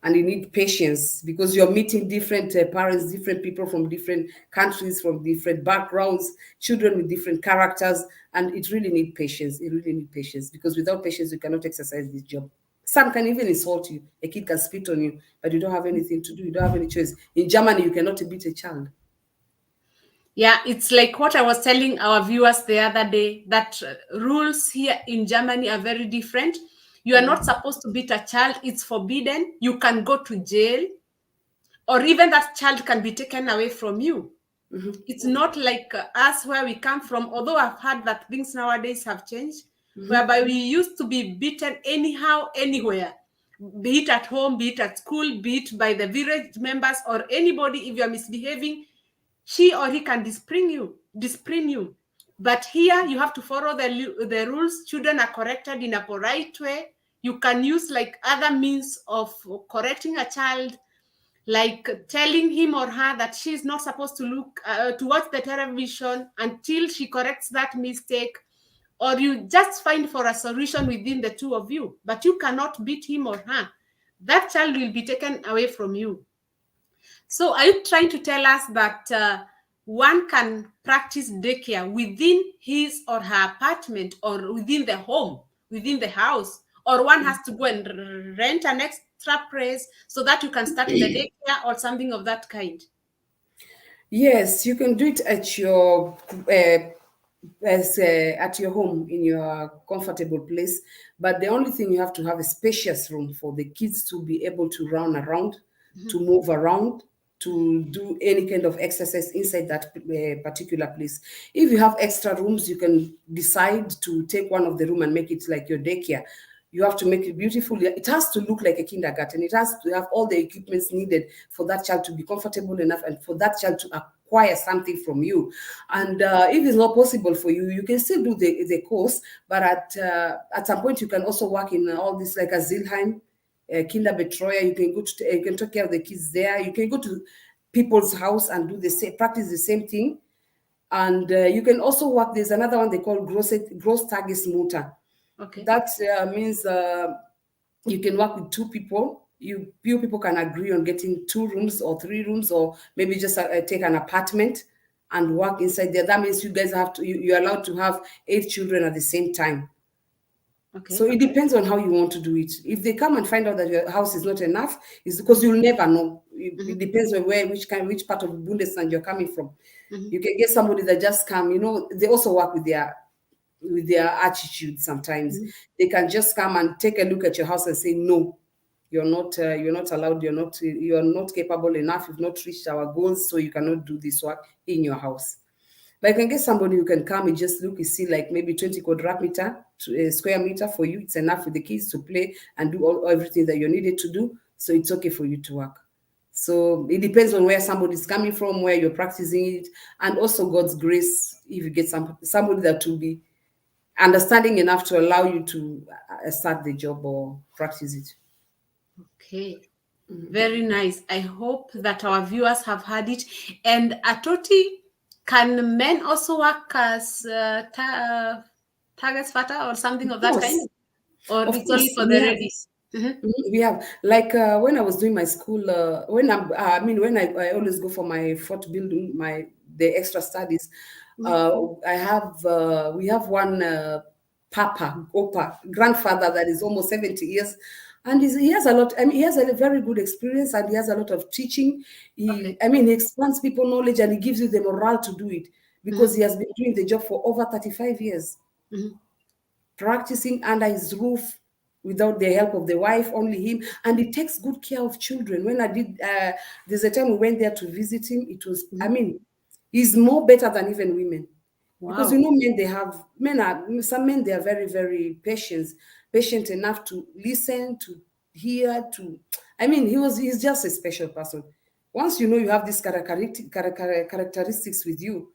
Speaker 2: and you need patience because you're meeting different parents, different people from different countries, from different backgrounds, children with different characters, and it really needs patience. It really needs patience because without patience, you cannot exercise this job. Some can even insult you. A kid can spit on you, but you don't have anything to do. You don't have any choice. In Germany, you cannot beat a child.
Speaker 1: Yeah, it's like what I was telling our viewers the other day, that rules here in Germany are very different. You are not supposed to beat a child. It's forbidden. You can go to jail, or even that child can be taken away from you. It's not like us where we come from, although I've heard that things nowadays have changed, whereby we used to be beaten anyhow, anywhere, be it at home, be it at school, be it by the village members or anybody. If you're misbehaving, she or he can discipline you. But here you have to follow the rules. Children are corrected in a polite way. You can use like other means of correcting a child, like telling him or her that she is not supposed to look to watch the television until she corrects that mistake, or you just find for a solution within the two of you, but you cannot beat him or her. That child will be taken away from you. So are you trying to tell us that one can practice daycare within his or her apartment, or within the home, within the house, or one has to go and rent an extra place so that you can start the daycare or something of that kind?
Speaker 2: Yes, you can do it at your at your home, in your comfortable place. But the only thing, you have to have a spacious room for the kids to be able to run around, to move around, to do any kind of exercise inside that particular place. If you have extra rooms, you can decide to take one of the room and make it like your daycare. You have to make it beautiful. It has to look like a kindergarten. It has to have all the equipments needed for that child to be comfortable enough and for that child to acquire something from you. And if it's not possible for you, you can still do the course, but at some point you can also work in all this, like a Zilheim, Kinderbetreuer. You can go to, you can take care of the kids there. You can go to people's house and do the same, practice the same thing. And you can also work. There's another one they call Großtagesmutter.
Speaker 1: Okay.
Speaker 2: That means you can work with 2 people. You people can agree on getting 2 rooms or 3 rooms, or maybe just take an apartment and work inside there. That means you guys have to, you're allowed to have 8 children at the same time.
Speaker 1: Okay.
Speaker 2: So it depends on how you want to do it. If they come and find out that your house is not enough, it's because you'll never know. It depends on which part of Bundesland you're coming from. You can get somebody that just come. They also work with their attitude. Sometimes they can just come and take a look at your house and say, no, you're not allowed, you're not capable enough, you've not reached our goals, so you cannot do this work in your house. But you can get somebody who can come and just look and see, like maybe 20 square meter for you. It's enough for the kids to play and do everything that you're needed to do, so it's okay for you to work. So it depends on where somebody's coming from, where you're practicing it, and also God's grace. If you get somebody that will be understanding enough to allow you to start the job or practice it.
Speaker 1: Okay. Very nice. I hope that our viewers have heard it. And Atoti, can men also work as Tagesvater or something of that kind? Or it's only for the ladies?
Speaker 2: We have, like when I was doing my school, when I always go for my fort building, the extra studies. We have one grandfather that is almost 70 years, and he has a lot. He has a very good experience, and he has a lot of teaching. He expands people knowledge, and he gives you the morale to do it because he has been doing the job for over 35 years. practicing under his roof without the help of the wife, only him, and he takes good care of children. When I did, there's a time we went there to visit him. It was, I mean, he's more better than even women. Because
Speaker 1: Wow.
Speaker 2: men, they have some men, they are very, very patient enough to listen, to hear, to, I mean, he's just a special person. Once you know you have these characteristics with you,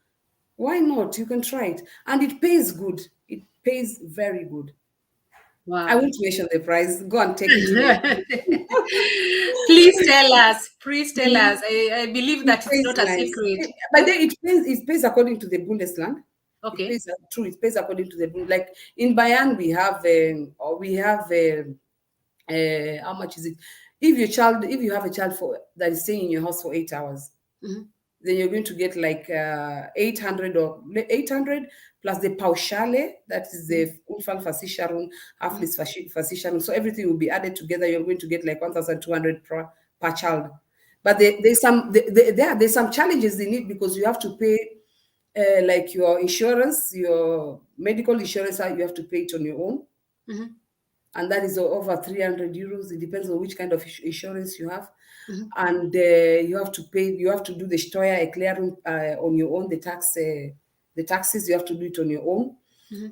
Speaker 2: why not? You can try it. And it pays good. It pays very good. I
Speaker 1: Wow.
Speaker 2: won't mention the price. Go and take it to the
Speaker 1: Please tell us. Please tell us. I believe
Speaker 2: it
Speaker 1: that it's
Speaker 2: pays
Speaker 1: not a
Speaker 2: nice.
Speaker 1: secret.
Speaker 2: But then it pays according to the Bundesland. It
Speaker 1: Okay.
Speaker 2: pays true. It pays according to the like in Bayern we have how much is it? If you have a child for that is staying in your house for 8 hours, then you're going to get like 800 plus the Pauschale, that is the Unfallversicherung, Haftpflichtversicherung. So everything will be added together. You're going to get like 1,200 per child. But there's some challenges they need because you have to pay like your insurance, your medical insurance, you have to pay it on your own. And that is over 300 euros. It depends on which kind of insurance you have. And you have to do the Steuererklärung on your own, the taxes, you have to do it on your own.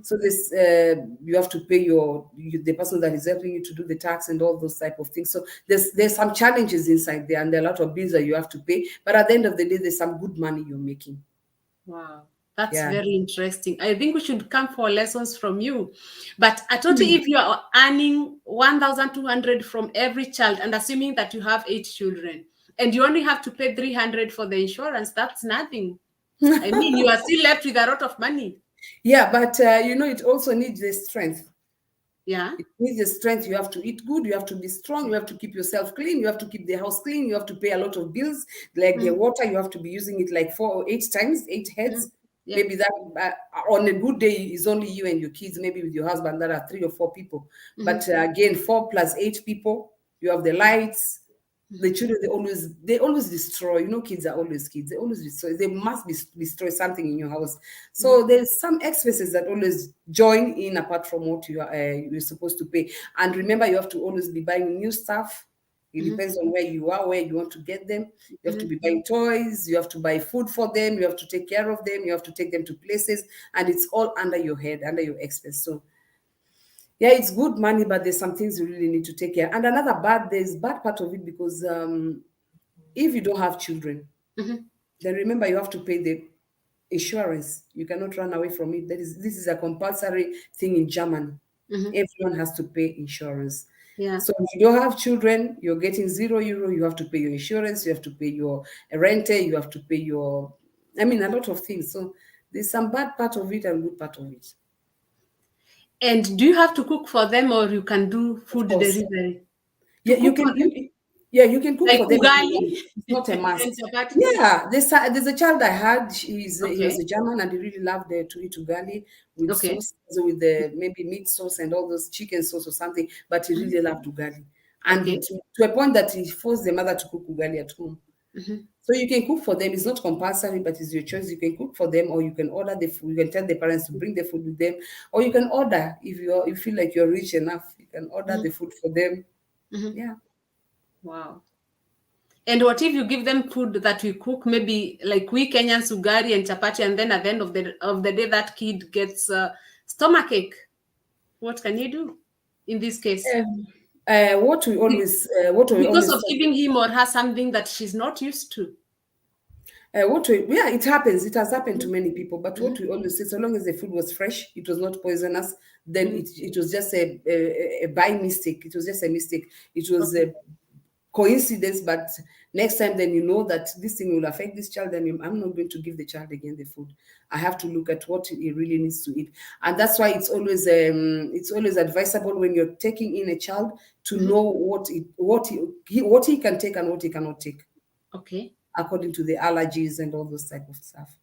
Speaker 2: So this, you have to pay the person that is helping you to do the tax and all those type of things. So there's some challenges inside there, and there are a lot of bills that you have to pay. But at the end of the day, there's some good money you're making.
Speaker 1: Wow. That's
Speaker 2: Yeah.
Speaker 1: very interesting. I think we should come for lessons from you. But Atoti, if you are earning 1,200 from every child, and assuming that you have 8 children, and you only have to pay 300 for the insurance, that's nothing. I mean, you are still left with a lot of money.
Speaker 2: Yeah, but it also needs the strength.
Speaker 1: Yeah.
Speaker 2: It needs the strength. You have to eat good. You have to be strong. You have to keep yourself clean. You have to keep the house clean. You have to pay a lot of bills. Like the water, you have to be using it like 4 or 8 times, 8 heads.
Speaker 1: Yeah.
Speaker 2: Maybe that on a good day is only you and your kids. Maybe with your husband, there are 3 or 4 people. But again, 4 plus 8 people. You have the lights. The children, they always destroy. Kids are always kids. They always destroy. They must destroy something in your house. So there's some expenses that always join in apart from what you're supposed to pay. And remember, you have to always be buying new stuff. It depends on where you are, where you want to get them. You have to be buying toys. You have to buy food for them. You have to take care of them. You have to take them to places, and it's all under your head, under your expense. So yeah, it's good money, but there's some things you really need to take care. And there's bad part of it because if you don't have children, then remember you have to pay the insurance. You cannot run away from it. This is a compulsory thing in Germany. Everyone has to pay insurance.
Speaker 1: Yeah.
Speaker 2: So if you don't have children, you're getting €0. You have to pay your insurance. You have to pay your rent. You have to pay a lot of things. So there's some bad part of it and good part of it.
Speaker 1: And do you have to cook for them, or you can do food
Speaker 2: course.
Speaker 1: delivery?
Speaker 2: Yeah, you can. You can cook
Speaker 1: Like
Speaker 2: for them.
Speaker 1: ugali?
Speaker 2: It's not a must.
Speaker 1: And chapati?
Speaker 2: Yeah, there's a child I had. He was
Speaker 1: Okay.
Speaker 2: a German, and he really loved to eat ugali with
Speaker 1: Okay.
Speaker 2: sauce, so with the maybe meat sauce and all those chicken sauce or something. But he really loved ugali, and
Speaker 1: Okay.
Speaker 2: to a point that he forced the mother to cook ugali at home. So you can cook for them. It's not compulsory, but it's your choice. You can cook for them, or you can order the food. You can tell the parents to bring the food with them, or you can order if you feel like you're rich enough. You can order the food for them. Yeah.
Speaker 1: Wow. And what if you give them food that we cook, maybe like we Kenyans, ugali and chapati, and then at the end of the day, that kid gets stomachache? What can you do in this case?
Speaker 2: What we always
Speaker 1: Because of giving him or her something that she's not used to.
Speaker 2: It happens. It has happened to many people. But what we always say, so long as the food was fresh, it was not poisonous, then it was just a by mistake. It was just a mistake. It was a coincidence, but next time then you know that this thing will affect this child, then I'm not going to give the child again the food. I have to look at what he really needs to eat. And that's why it's always advisable when you're taking in a child to know what he can take and what he cannot take.
Speaker 1: Okay.
Speaker 2: According to the allergies and all those type of stuff.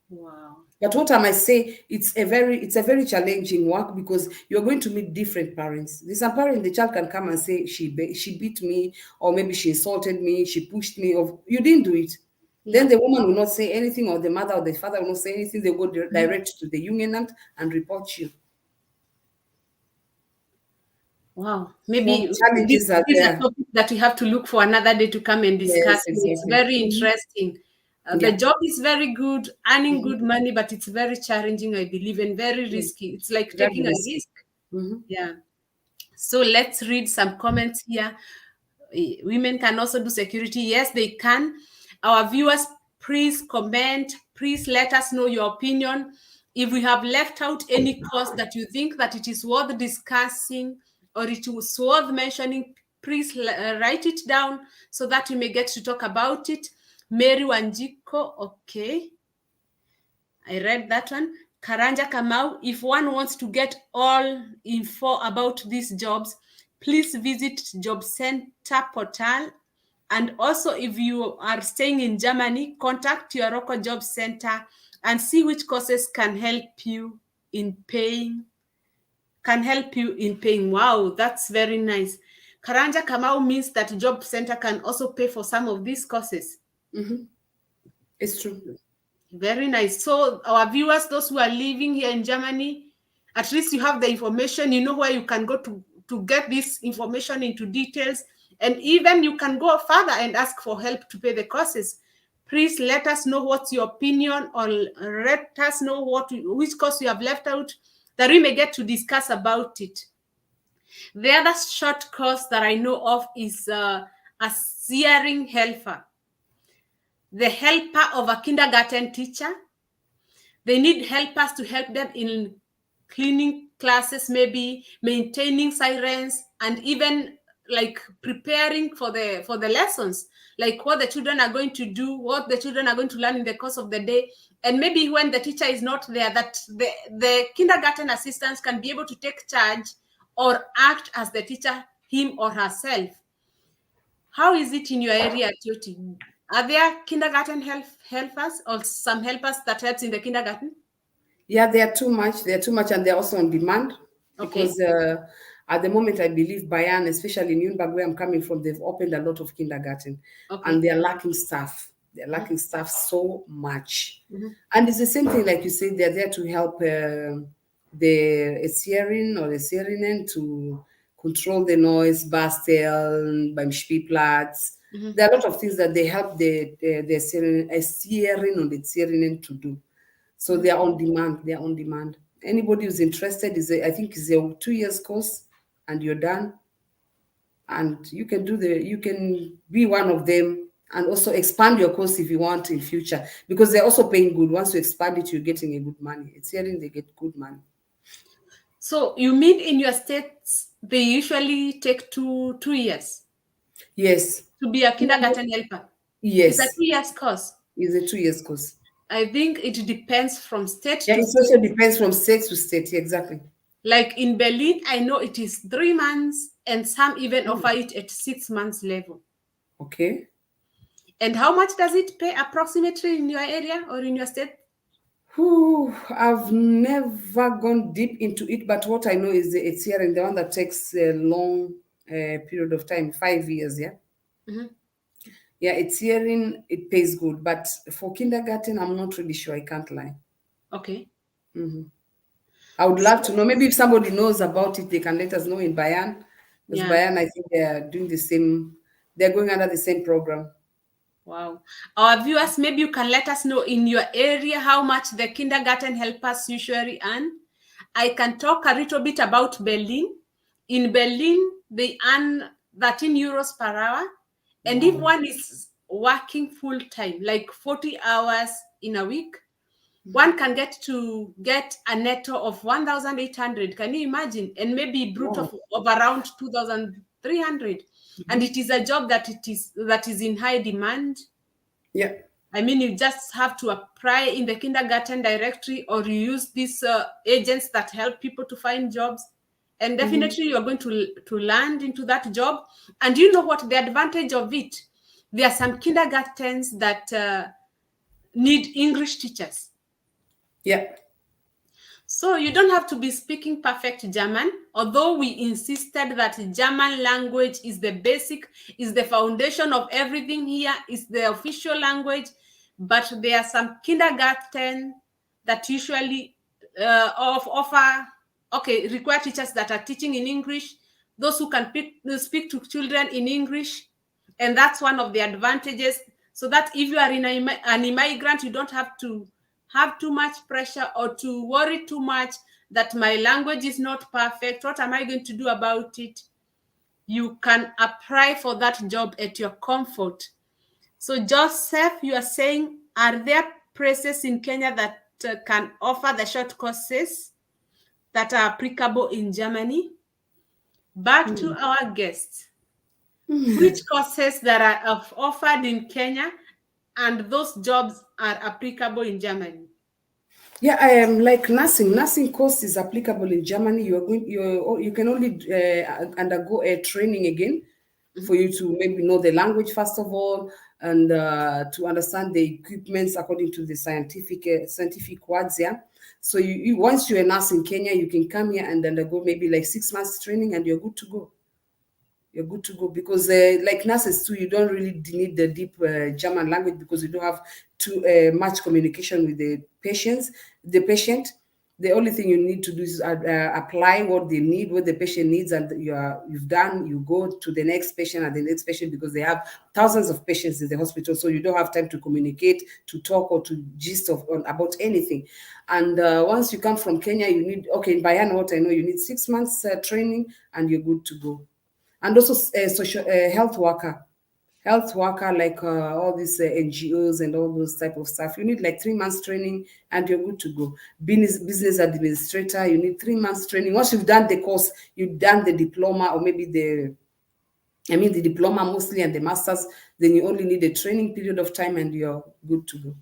Speaker 1: Wow.
Speaker 2: But what I might say, it's a very challenging work because you're going to meet different parents. There's a parent, the child can come and say she beat me, or maybe she insulted me, she pushed me, or you didn't do it. Yeah. Then the woman will not say anything, or the mother or the father will not say anything. They go direct to the Jugendamt and report you.
Speaker 1: Wow, maybe
Speaker 2: challenges are
Speaker 1: this is a
Speaker 2: there.
Speaker 1: topic that we have to look for another day to come and discuss.
Speaker 2: Yes,
Speaker 1: It's
Speaker 2: exactly.
Speaker 1: very interesting. The
Speaker 2: Yeah.
Speaker 1: job is very good, earning good money, but it's very challenging, I believe, and very risky. It's like
Speaker 2: Very
Speaker 1: taking a
Speaker 2: risky.
Speaker 1: risk.
Speaker 2: Mhm.
Speaker 1: Yeah. So let's read some comments here. Women can also do security. Yes, they can. Our viewers, please comment. Please let us know your opinion. If we have left out any course that you think that it is worth discussing or it was worth mentioning, please write it down so that we may get to talk about it. Mary Wanjiko, okay. I read that one. Karanja Kamau, if one wants to get all info about these jobs, please visit Job Center portal. And also, if you are staying in Germany, contact your local job center and see which courses can help you in paying. Wow, that's very nice. Karanja Kamau means that job center can also pay for some of these courses.
Speaker 2: Mhm. It's true.
Speaker 1: Very nice. So our viewers, those who are living here in Germany, at least you have the information, you know where you can go to get this information into details. And even you can go further and ask for help to pay the courses. Please let us know what's your opinion, or let us know which course you have left out, that we may get to discuss about it. The other short course that I know of is a searing helper. The helper of a kindergarten teacher. They need helpers to help them in cleaning classes, maybe maintaining sirens, and even like preparing for the lessons, like what the children are going to do, what the children are going to learn in the course of the day. And maybe when the teacher is not there, that the kindergarten assistants can be able to take charge or act as the teacher, him or herself. How is it in your area, Toti? Are there kindergarten helpers or some helpers that helps in the kindergarten?
Speaker 2: Yeah, they are too much. They are too much, and they're also on demand
Speaker 1: Okay.
Speaker 2: because at the moment, I believe Bayan, especially Nuremberg, where I'm coming from, they've opened a lot of kindergarten,
Speaker 1: Okay.
Speaker 2: and they are lacking staff. They're lacking staff so much,
Speaker 1: Mhm.
Speaker 2: and it's the same thing, like you said. They're there to help the Syrian or the Syrian to control the noise, Bastel, beim Spielplatz. There are a lot of things that they help the Syrian or the Syrian to do. So they are on demand. They are on demand. Anybody who's interested I think is a 2 years course, and you're done. And you can you can be one of them, and also expand your course if you want in future, because they're also paying good. Once you expand it, you're getting a good money. It's hearing they get good money.
Speaker 1: So you mean in your states they usually take two years
Speaker 2: Yes.
Speaker 1: to be a kindergarten helper? It's a
Speaker 2: Yes.
Speaker 1: 2 years course.
Speaker 2: It's a 2 years course.
Speaker 1: I think it depends from state
Speaker 2: Yeah,
Speaker 1: to
Speaker 2: it
Speaker 1: state.
Speaker 2: also depends from state to state. Yeah, exactly.
Speaker 1: Like in Berlin, I know it is 3 months, and some even offer it at 6 months level.
Speaker 2: Okay.
Speaker 1: And how much does it pay approximately in your area or in your state?
Speaker 2: Whew, I've never gone deep into it, but what I know is it's here, and the one that takes a long period of time, 5 years. Yeah.
Speaker 1: Mhm.
Speaker 2: Yeah, it's hearing it pays good, but for kindergarten, I'm not really sure. I can't lie.
Speaker 1: Okay.
Speaker 2: I would love to
Speaker 1: So,
Speaker 2: know. Maybe if somebody knows about it, they can let us know in Bayan. Because
Speaker 1: yeah.
Speaker 2: Bayan, I think they're doing the same, they're going under the same program.
Speaker 1: Wow. Our viewers, maybe you can let us know in your area how much the kindergarten helpers usually earn. I can talk a little bit about Berlin. In Berlin, they earn 13 euros per hour. And if
Speaker 2: Wow.
Speaker 1: one is working full time, like 40 hours in a week, one can get a netto of 1,800. Can you imagine? And maybe brut
Speaker 2: Wow.
Speaker 1: of around 2,300. And it is a job that is in high demand.
Speaker 2: Yeah.
Speaker 1: I mean, you just have to apply in the kindergarten directory, or you use these agents that help people to find jobs. And definitely you're going to land into that job. And you know what? The advantage of it, there are some kindergartens that need English teachers.
Speaker 2: Yeah.
Speaker 1: So you don't have to be speaking perfect German, although we insisted that German language is the basic, is the foundation of everything here, is the official language. But there are some kindergarten that usually require teachers that are teaching in English, those who can speak to children in English. And that's one of the advantages. So that if you are an immigrant, you don't have to have too much pressure or to worry too much that my language is not perfect. What am I going to do about it? You can apply for that job at your comfort. So Joseph, you are saying, are there places in Kenya that can offer the short courses that are applicable in Germany? Back to our guests. Which courses that are offered in Kenya and those jobs are applicable in Germany?
Speaker 2: Yeah, I am like nursing. Nursing course is applicable in Germany. You can only undergo a training again for you to maybe know the language first of all, and to understand the equipments according to the scientific words. Yeah. So once you're a nurse in Kenya, you can come here and undergo maybe like 6 months training, and you're good to go. You're good to go, because like nurses too, you don't really need the deep German language, because you don't have too much communication with the patient. The only thing you need to do is apply what they need, what the patient needs, and you've done. You go to the next patient and the next patient, because they have thousands of patients in the hospital, so you don't have time to communicate, to talk, or to gist about anything. And once you come from Kenya, you need, in Bayan, what I know, you need 6 months training, and you're good to go. And also social health worker, like all these NGOs and all those type of stuff. You need like 3 months training, and you're good to go. Business administrator, you need 3 months training. Once you've done the course, you've done the diploma, or maybe the diploma mostly, and the masters, then you only need a training period of time, and you're good to go.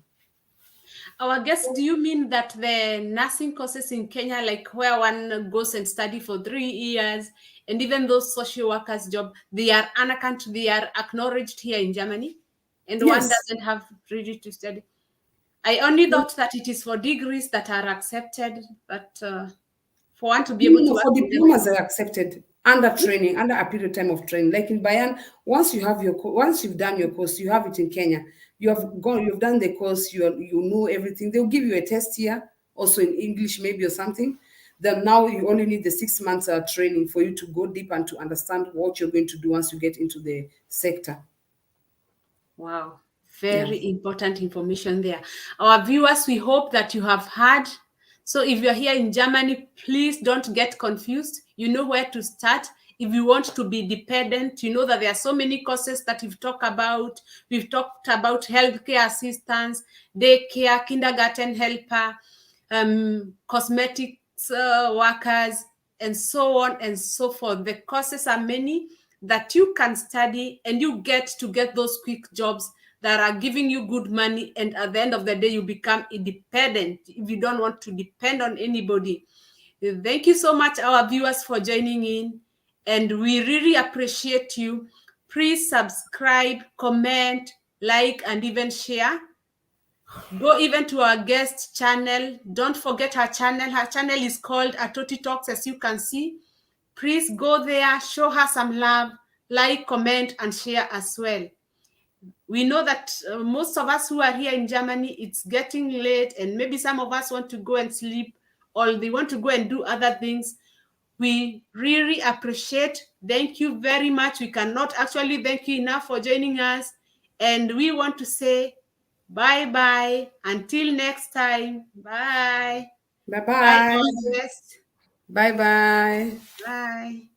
Speaker 1: Our guest, do you mean that the nursing courses in Kenya, like where one goes and study for 3 years, and even those social workers' job, they are acknowledged here in Germany, and
Speaker 2: Yes.
Speaker 1: one doesn't have really to study? I only thought that it is for degrees that are accepted, but for one to be able to work
Speaker 2: for diplomas are accepted under training, under a period of time of training. Like in Bayan, once you've done your course, you have it in Kenya. You've done the course, you know everything. They'll give you a test here, also in English maybe or something. Then now you only need the 6 months training for you to go deep and to understand what you're going to do once you get into the sector.
Speaker 1: Wow. Very important information there. Our viewers, we hope that you have heard. So if you're here in Germany, please don't get confused. You know where to start. If you want to be dependent, you know that there are so many courses that we've talked about. We've talked about healthcare assistance, daycare, kindergarten helper, cosmetics workers, and so on and so forth. The courses are many that you can study, and you get those quick jobs that are giving you good money, and at the end of the day you become independent if you don't want to depend on anybody. Thank you so much, our viewers, for joining in, and we really appreciate you. Please subscribe, comment, like, and even share. Go even to our guest channel. Don't forget her channel. Her channel is called Atoti Talks, as you can see. Please go there, show her some love, like, comment, and share as well. We know that most of us who are here in Germany, it's getting late, and maybe some of us want to go and sleep, or they want to go and do other things. We really appreciate. Thank you very much. We cannot actually thank you enough for joining us. And we want to say bye-bye. Until next time. Bye.
Speaker 2: Bye-bye.
Speaker 1: Bye,
Speaker 2: Bye-bye.
Speaker 1: Bye.